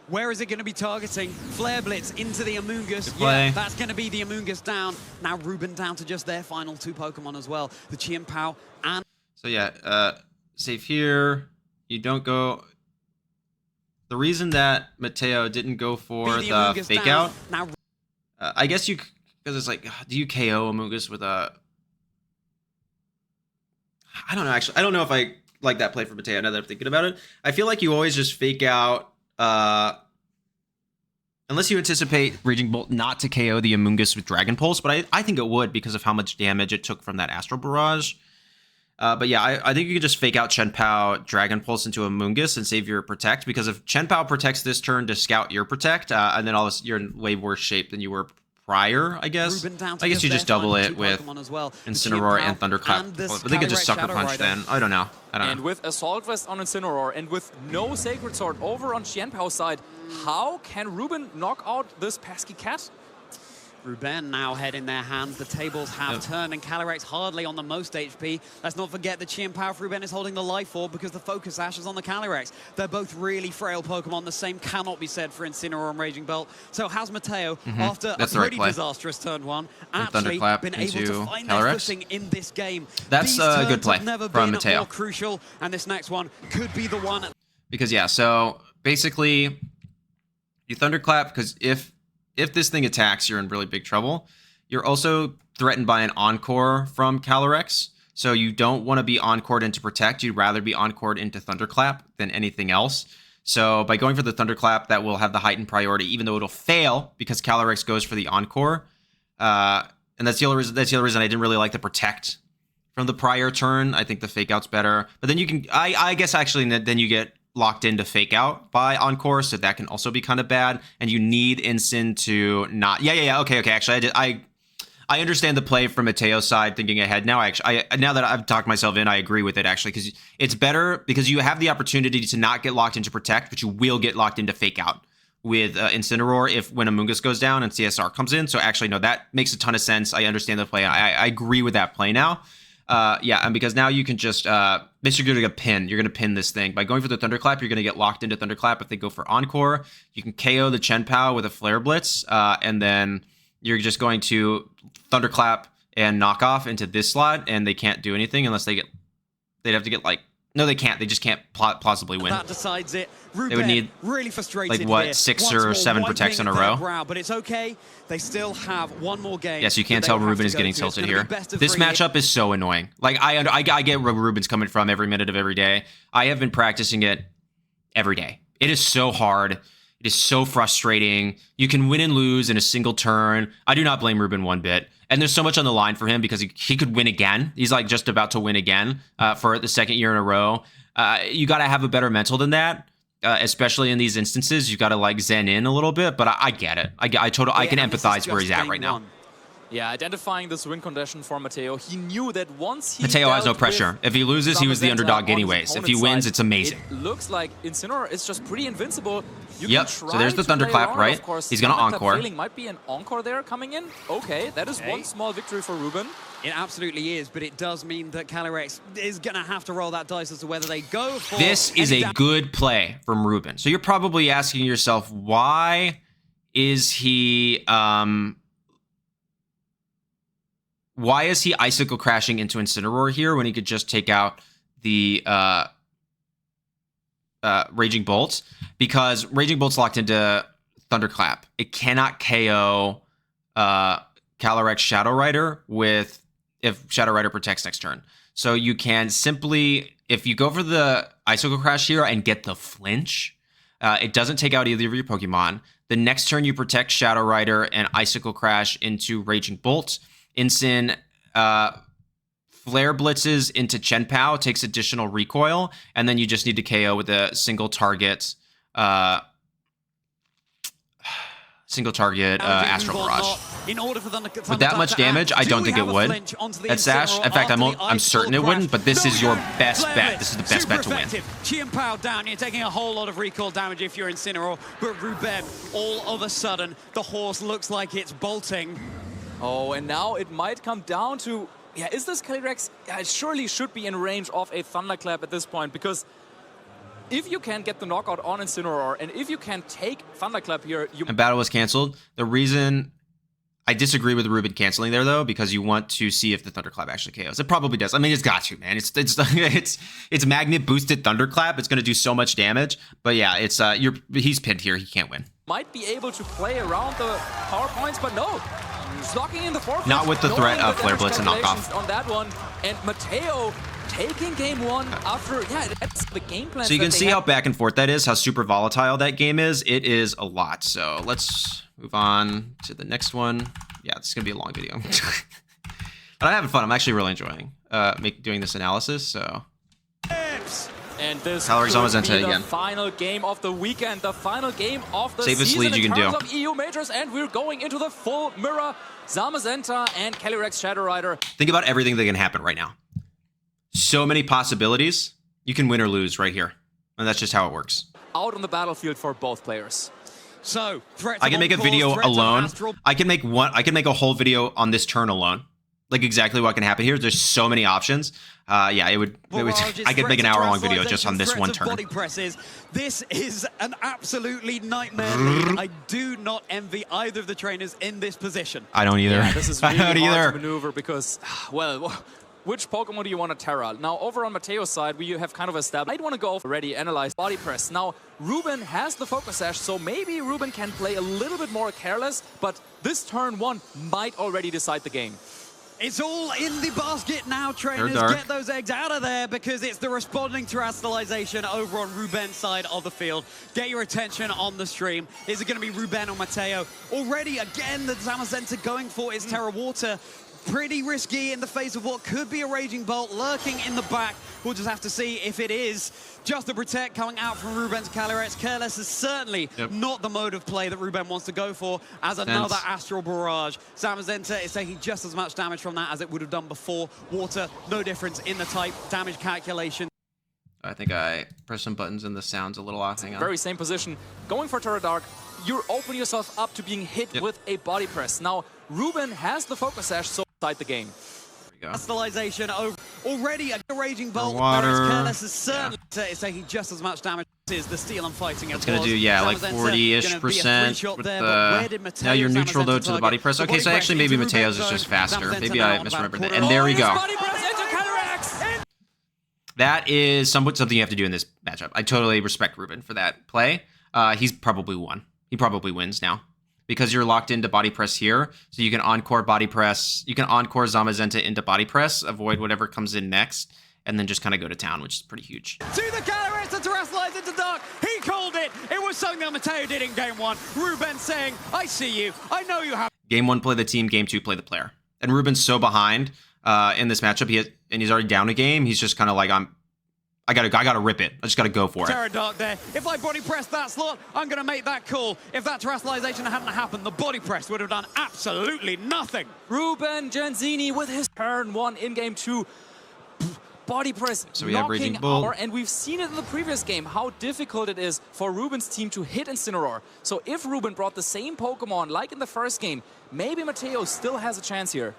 Where is it going to be targeting? Flare Blitz into the Amoonguss. Yeah, that's going to be the Amoonguss down. Now Ruben down to just their final 2 Pokemon as well. The Qianpao and... So yeah, save here. You don't go... The reason that Mateo didn't go for the Fake Out... Now, I guess you... Because it's like, do you KO Amoonguss with a... I don't know, actually. I don't know if I like that play for Mateo now that I'm thinking about it. I feel like you always just Fake Out... unless you anticipate Raging Bolt not to KO the Amoonguss with Dragon Pulse, but I think it would because of how much damage it took from that Astral Barrage. But yeah, I think you could just Fake Out Qianpao, Dragon Pulse into Amoonguss and save your Protect, because if Qianpao protects this turn to scout your Protect, and then you're in way worse shape than you were prior, I guess. I guess you just double it with Incineroar and Thunderclap. But they could just Sucker Punch then. I don't know. And with Assault Vest on Incineroar and with no Sacred Sword over on Qianpao's side, How can Ruben knock out this pesky cat? Ruben now head in their hands. The tables have turned, and Calyrex hardly on the most HP. Let's not forget the Chi Power for Ruben is holding the life orb because the Focus Ash is on the Calyrex. They're both really frail Pokemon. The same cannot be said for Incineroar and Raging Bolt. So has Mateo, after a pretty disastrous turn one, actually been able to find their footing in this game. That's a good play from Mateo. More crucial, and this next one could be the one. Because, yeah, so basically you Thunderclap because if this thing attacks, you're in really big trouble. You're also threatened by an Encore from Calyrex, so you don't want to be Encored into Protect. You'd rather be Encored into Thunderclap than anything else. So by going for the Thunderclap, that will have the heightened priority, even though it'll fail because Calyrex goes for the Encore. And that's the other reason I didn't really like the Protect from the prior turn. I think the Fake Out's better. But then you can, I guess actually, then you get locked into Fake Out by Encore, so that can also be kind of bad. And you need Incin to not. Yeah. Okay. Actually, I understand the play from Mateo's side. Thinking ahead now, now that I've talked myself in, I agree with it actually because it's better because you have the opportunity to not get locked into Protect, but you will get locked into Fake Out with Incineroar when Amoonguss goes down and CSR comes in. So actually, no, that makes a ton of sense. I understand the play. I agree with that play now. Yeah, and because now you can just basically you're going to pin this thing. By going for the Thunderclap, you're going to get locked into Thunderclap. If they go for Encore, you can KO the Chen-Pao with a Flare Blitz, and then you're just going to Thunderclap and knock off into this slot, and they can't do anything unless they'd have to get like, no, they can't. They just can't plausibly win. That decides it. Ruben, they would need really frustrated like what here. 6 or 7 protects in a row. But it's okay. They still have one more game. Yes, you can't tell Ruben is getting tilted here. This matchup is so annoying. Like I get where Ruben's coming from every minute of every day. I have been practicing it every day. It is so hard. It is so frustrating. You can win and lose in a single turn. I do not blame Ruben one bit. And there's so much on the line for him because he could win again. He's like just about to win again for the second year in a row. You got to have a better mental than that, especially in these instances. You got to like zen in a little bit, but I get it. I can empathize where he's at right now. Yeah, identifying this win condition for Mateo. He knew that once he Mateo has no pressure. If he loses, he was the underdog anyways. If he wins, it's amazing. It looks like Incineroar is just pretty invincible. Yep, so there's the Thunderclap, right? He's going to Encore. Might be an Encore there coming in. Okay, that is one small victory for Ruben. It absolutely is, but it does mean that Calyrex is going to have to roll that dice as to whether they go for... This is a good play from Ruben. So you're probably asking yourself, why is he... Why is he Icicle crashing into Incineroar here when he could just take out the Raging Bolt? Because Raging Bolt's locked into Thunderclap. It cannot KO Calyrex Shadow Rider if Shadow Rider protects next turn. So you can simply, if you go for the Icicle Crash here and get the flinch, it doesn't take out either of your Pokemon. The next turn you protect Shadow Rider and Icicle Crash into Raging Bolt. Incin Flare Blitzes into Chen-Pao, takes additional recoil, and then you just need to KO with a single target Astral Barrage. In order for them to with that much damage, I don't think it would at Sash. In fact, I'm certain it wouldn't, but this is your best bet. This is the best bet to win. Chi down, you're taking a whole lot of recoil damage if you're Incineroar, but Ruben, all of a sudden, the horse looks like it's bolting. Oh, and now it might come down to, yeah, is this Calyrex? Yeah, it surely should be in range of a Thunderclap at this point, because if you can get the knockout on Incineroar, and if you can take Thunderclap here, And battle was canceled. The reason I disagree with Ruben canceling there, though, because you want to see if the Thunderclap actually KOs. It probably does. I mean, it's got to, man. It's magnet boosted Thunderclap. It's going to do so much damage. But yeah, it's he's pinned here. He can't win. Might be able to play around the power points, but no. He's locking in the forfeit. Not with the threat of Flare Blitz and knockoff. On that one, and Mateo taking game one after, yeah, that's the game plan. So you can see how back and forth that is, how super volatile that game is. It is a lot. So let's move on to the next one. Yeah, this is going to be a long video. But I'm having fun. I'm actually really enjoying doing this analysis. So. And this Zamazenta again. The final game of the weekend, the final game of the safest season lead you can in terms do. Of EU majors, and we're going into the full mirror. Zamazenta and Calyrex Shadow Rider. Think about everything that can happen right now. So many possibilities. You can win or lose right here. And that's just how it works. Out on the battlefield for both players. So, I can make a video alone. I can make a whole video on this turn alone. Like exactly what can happen here. There's so many options. Yeah, it would I could make an hour-long video just on this one turn. Body presses. This is an absolutely nightmare lead. I do not envy either of the trainers in this position. I don't either. Yeah, this is really hard to maneuver because, well, which Pokemon do you want to Terra? Now, over on Mateo's side, we have kind of established. I'd want to go already analyze body press. Now, Ruben has the Focus Sash, so maybe Ruben can play a little bit more careless, but this turn one might already decide the game. It's all in the basket now, trainers. Get those eggs out of there because it's the responding terrestrialization over on Ruben's side of the field. Get your attention on the stream. Is it going to be Ruben or Mateo? Already, again, the Zamazenta going for its Terra Water. Pretty risky in the face of what could be a Raging Bolt lurking in the back. We'll just have to see if it is. Just the Protect coming out from Ruben's Calyrex. Careless is certainly not the mode of play that Ruben wants to go for as another Astral Barrage. Zamazenta is taking just as much damage from that as it would have done before. Water, no difference in the type damage calculation. I think I pressed some buttons and the sound's a little off. Hang on. Very same position. Going for Terra Dark, you're opening yourself up to being hit with a body press. Now, Ruben has the Focus Sash, so inside the game. Crystallization over already a Raging Bolt. Careless is certainly is taking just as much damage as the Steel and Fighting. It's going to do, like 40-ish% with the... Now you're neutral, though, to the body press. Okay, so actually maybe Mateo's is just faster. Maybe I misremembered that. And there we go. That is something you have to do in this matchup. I totally respect Ruben for that play. He's probably won. He probably wins now. Because you're locked into body press here, so you can encore body press. You can encore Zamazenta into body press, avoid whatever comes in next, and then just kind of go to town, which is pretty huge. To the Calyrex to terrestrialize into Dark. He called it. It was something that Mateo did in game one. Ruben saying, I see you. I know you have. Game one, play the team. Game two, play the player. And Ruben's so behind in this matchup, he's already down a game. He's just kind of like, I gotta rip it. I just gotta go for it. Terra Dark there. If I body press that slot, I'm gonna make that call. If that terrestrialization hadn't happened, the body press would have done absolutely nothing. Ruben Genzini with his turn one in game two. Body press, so we have Raging Bolt. And we've seen it in the previous game, how difficult it is for Ruben's team to hit Incineroar. So if Ruben brought the same Pokemon like in the first game, maybe Mateo still has a chance here.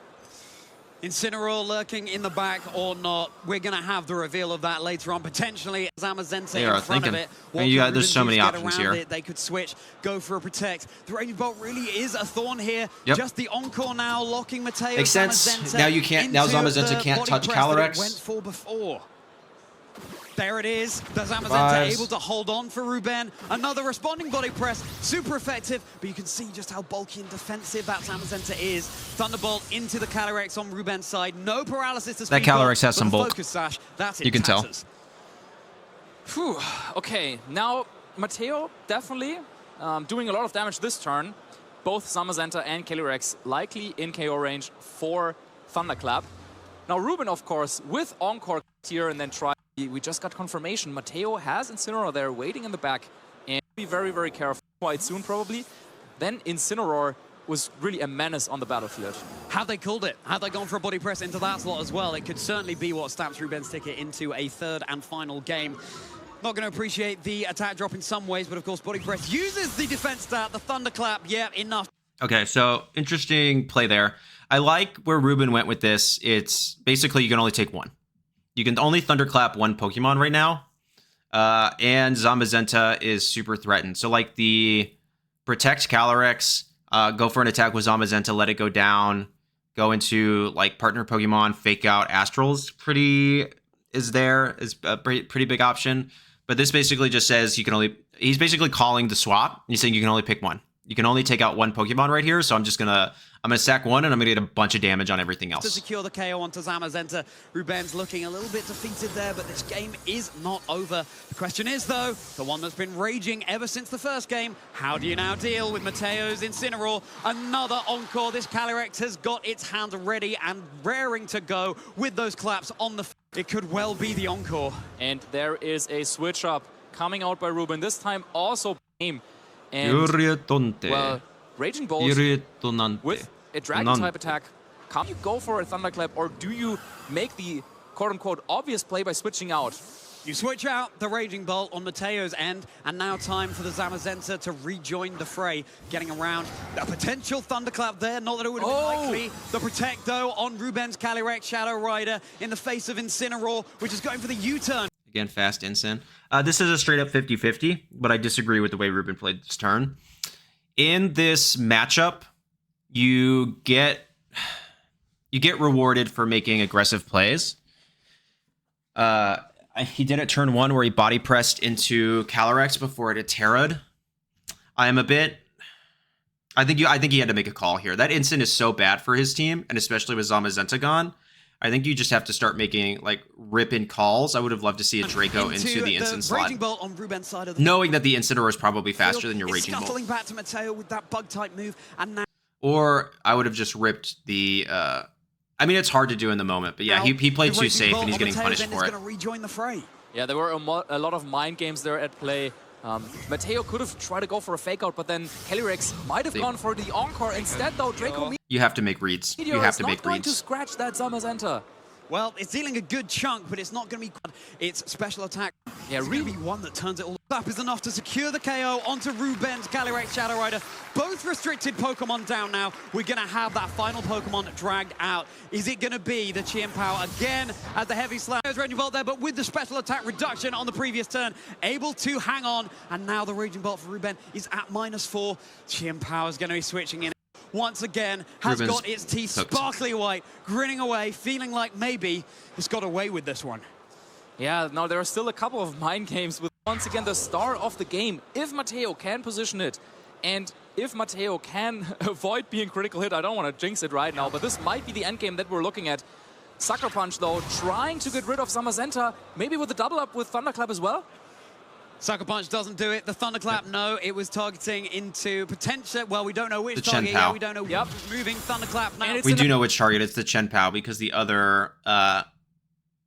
Incineroar lurking in the back or not. We're going to have the reveal of that later on. Potentially, Zamazenta in front of it. There's so many options here. They could switch, go for a Protect. The Raging Bolt really is a thorn here. Just the Encore now, locking Mateo. Makes sense. Now you can't. Now Zamazenta can't touch Calyrex. Went for before. There it is. The Zamazenta able to hold on for Ruben. Another responding body press. Super effective, but you can see just how bulky and defensive that Zamazenta is. Thunderbolt into the Calyrex on Ruben's side. No paralysis to speak of. That Calyrex has some bulk. Focus Sash, that's you can tell. Whew. Okay, now Mateo definitely doing a lot of damage this turn. Both Zamazenta and Calyrex likely in KO range for Thunderclap. Now Ruben, of course, with Encore here and then try. We just got confirmation. Mateo has Incineroar there waiting in the back and be very, very careful quite soon probably. Then Incineroar was really a menace on the battlefield. Had they called it, had they gone for a body press into that slot as well, it could certainly be what stamps Ruben's ticket into a third and final game. Not going to appreciate the attack drop in some ways, but of course body press uses the defense stat, the Thunderclap, yeah, enough. Okay, so interesting play there. I like where Ruben went with this. It's basically you can only take one. You can only Thunderclap one Pokemon right now, and Zamazenta is super threatened. So like the Protect Calyrex, go for an attack with Zamazenta, let it go down, go into like partner Pokemon, fake out Astrals. Is a pretty big option. But this basically just says you can only. He's basically calling the swap. He's saying you can only pick one. You can only take out one Pokemon right here. So I'm gonna sack one and I'm gonna get a bunch of damage on everything else. To secure the KO onto Zamazenta, Ruben's looking a little bit defeated there, but this game is not over. The question is though, the one that's been raging ever since the first game, how do you now deal with Mateo's Incineroar? Another Encore. This Calyrex has got its hand ready and raring to go with those claps on the... It could well be the Encore. And there is a switch up coming out by Ruben. This time also game. And, well, Raging Bolt with a Dragon-type attack. Can you go for a Thunderclap, or do you make the quote-unquote obvious play by switching out? You switch out the Raging Bolt on Mateo's end, and now time for the Zamazenta to rejoin the fray, getting around a potential Thunderclap there. Not that it would have been likely. The Protect, though, on Ruben's Calyrex Shadow Rider in the face of Incineroar, which is going for the U-turn. Again, fast Incin. This is a straight up 50-50, but I disagree with the way Ruben played this turn. In this matchup, you get rewarded for making aggressive plays. He did it turn 1 where he body pressed into Calyrex before it had Terra'd. I think he had to make a call here. That Incin is so bad for his team, and especially with Zamazenta gone. I think you just have to start making like rip-in calls. I would have loved to see a Draco into the Incin slot. Raging Bolt on Ruben's side of the knowing that the Incineroar is probably faster than your Raging Bolt. Scuttling back to Mateo with that bug type move, and now. Or I would have just ripped the. I mean, it's hard to do in the moment, but yeah, he played too safe and he's getting punished for it. Rejoin the fray. Yeah, there were a lot of mind games there at play. Mateo could have tried to go for a fake out, but then Calyrex might have gone for the Encore instead, though. Draco you have to make reads. You have to make reads. Not going to scratch that Zamazenta. Well, it's dealing a good chunk, but it's not going to be. It's special attack. Yeah, it's really one that turns it all up is enough to secure the KO onto Ruben's Calyrex Shadow Rider. Both restricted Pokemon down now. We're going to have that final Pokemon dragged out. Is it going to be the Chien-Pao again as the heavy slam? There's Raging Bolt there, but with the special attack reduction on the previous turn, able to hang on. And now the Raging Bolt for Ruben is at -4. Chien-Pao is going to be switching in. Once again, has Ruben's got its teeth sparkly white, grinning away, feeling like maybe it's got away with this one. Yeah, now there are still a couple of mind games with, once again, the star of the game. If Mateo can position it, and if Mateo can avoid being critical hit, I don't want to jinx it right now, but this might be the end game that we're looking at. Sucker Punch, though, trying to get rid of Zamazenta, maybe with a double up with Thunderclap as well. Sucker Punch doesn't do it. The Thunderclap, no. It was targeting into potential. Well, we don't know which target. Yeah, we don't know. Yep. Moving Thunderclap now. We do know which target. It's the Chien-Pao because the other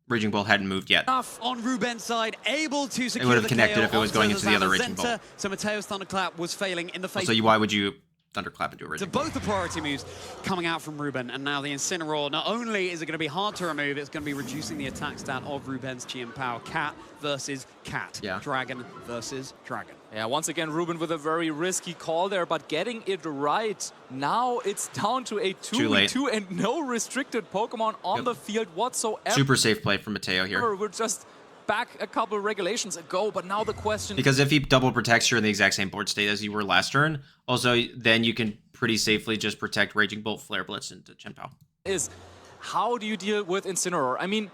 Raging Bolt hadn't moved yet. On Ruben's side, able to secure it would have connected if it was going into the other Raging Bolt. So Mateo's Thunderclap was failing in the face. So why would you Thunderclap into a Raging Bolt? Both the priority moves coming out from Ruben, and now the Incineroar. Not only is it going to be hard to remove, it's going to be reducing the attack stat of Ruben's Chien-Pao. Cat versus cat. Yeah. Dragon versus dragon. Yeah, once again, Ruben with a very risky call there, but getting it right. Now it's down to a 2v2 and no restricted Pokemon on the field whatsoever. Super safe play from Mateo here. We're just back a couple of regulations ago, but now the question... Because if he double protects, you're in the exact same board state as you were last turn. Also, then you can pretty safely just protect Raging Bolt, Flare Blitz into Chien-Pao. Is how do you deal with Incineroar? I mean,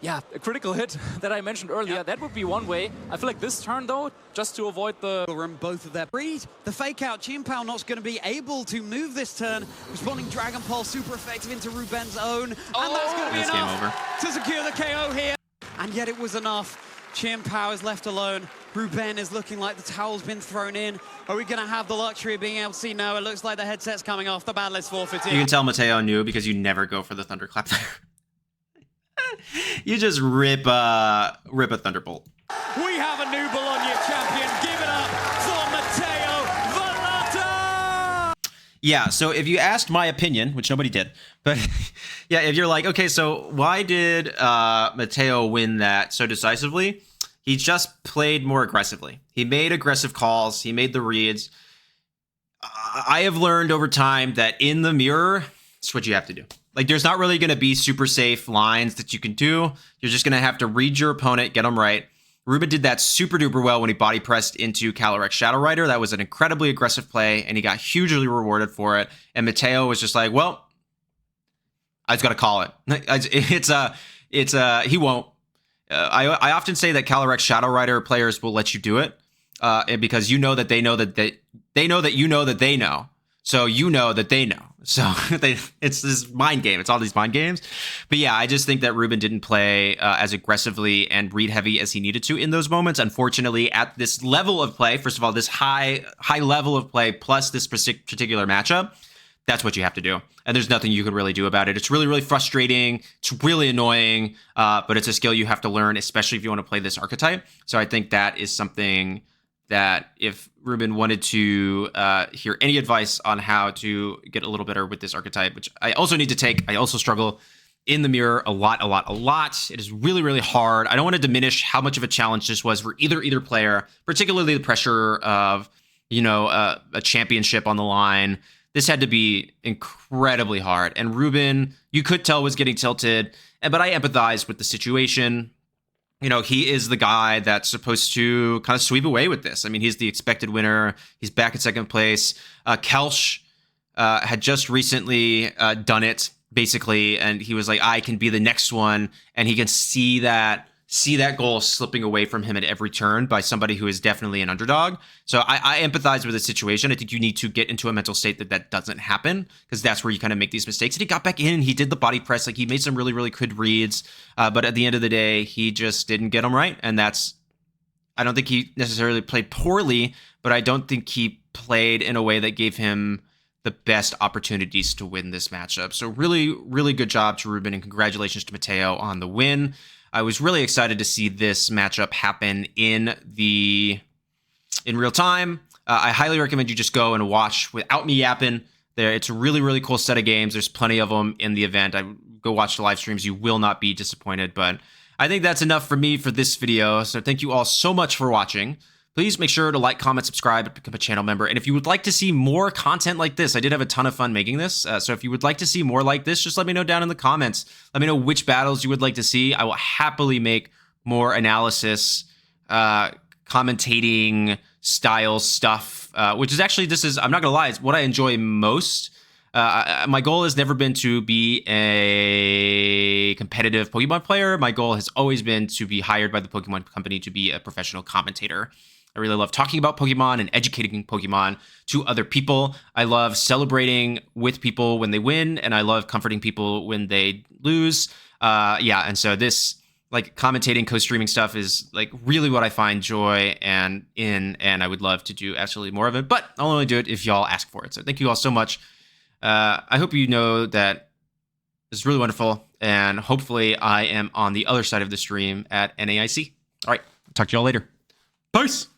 yeah, a critical hit that I mentioned earlier, that would be one way. I feel like this turn, though, just to avoid the... Both of their breed. The fake out, Chien-Pao not going to be able to move this turn. Responding Dragon Pulse, super effective into Ruben's own. And that's going to be enough to secure the KO here. And yet it was enough. Chien-Pao is left alone. Ruben is looking like the towel's been thrown in. Are we going to have the luxury of being able to see? No, it looks like the headset's coming off. The battle is forfeited. You can tell Mateo knew because you never go for the Thunderclap there. You just rip a Thunderbolt. We have a new Bologna champion. Give it up for Mateo Velata! Yeah, so if you asked my opinion, which nobody did, but yeah, if you're like, okay, so why did Mateo win that so decisively? He just played more aggressively. He made aggressive calls. He made the reads. I have learned over time that in the mirror, it's what you have to do. Like, there's not really going to be super safe lines that you can do. You're just going to have to read your opponent, get them right. Ruben did that super duper well when he body pressed into Calyrex Shadow Rider. That was an incredibly aggressive play, and he got hugely rewarded for it. And Mateo was just like, well, I just got to call it. He won't. I often say that Calyrex Shadow Rider players will let you do it because you know that they know that they know that you know that they know. So you know that they know. So it's this mind game. It's all these mind games. But yeah, I just think that Ruben didn't play as aggressively and read heavy as he needed to in those moments. Unfortunately, at this level of play, first of all, this high level of play plus this particular matchup, that's what you have to do. And there's nothing you can really do about it. It's really, really frustrating. It's really annoying, but it's a skill you have to learn, especially if you want to play this archetype. So I think that is something that if Ruben wanted to hear any advice on how to get a little better with this archetype, which I also need to take, I also struggle, in the mirror a lot. It is really, really hard. I don't want to diminish how much of a challenge this was for either player, particularly the pressure of, you know, a championship on the line. This had to be incredibly hard. And Ruben, you could tell, was getting tilted, but I empathize with the situation. You know, he is the guy that's supposed to kind of sweep away with this. I mean, he's the expected winner. He's back in second place. Kelch had just recently done it, basically, and he was like, I can be the next one, and he can see that goal slipping away from him at every turn by somebody who is definitely an underdog. So I empathize with the situation. I think you need to get into a mental state that doesn't happen, because that's where you kind of make these mistakes. And he got back in, he did the body press, like he made some really, really good reads, but at the end of the day, he just didn't get them right. And I don't think he necessarily played poorly, but I don't think he played in a way that gave him the best opportunities to win this matchup. So really, really good job to Ruben, and congratulations to Mateo on the win. I was really excited to see this matchup happen in real time. I highly recommend you just go and watch without me yapping. It's a really, really cool set of games. There's plenty of them in the event. Go watch the live streams. You will not be disappointed. But I think that's enough for me for this video. So thank you all so much for watching. Please make sure to like, comment, subscribe, and become a channel member. And if you would like to see more content like this, I did have a ton of fun making this. So if you would like to see more like this, just let me know down in the comments. Let me know which battles you would like to see. I will happily make more analysis, commentating style stuff, which is actually, I'm not gonna lie, it's what I enjoy most. My goal has never been to be a competitive Pokemon player. My goal has always been to be hired by the Pokemon company to be a professional commentator. I really love talking about Pokemon and educating Pokemon to other people. I love celebrating with people when they win, and I love comforting people when they lose. And so this, like, commentating, co-streaming stuff is like really what I find joy and I would love to do absolutely more of it, but I'll only do it if y'all ask for it. So thank you all so much. I hope you know that this is really wonderful, and hopefully I am on the other side of the stream at NAIC. All right, talk to y'all later. Peace!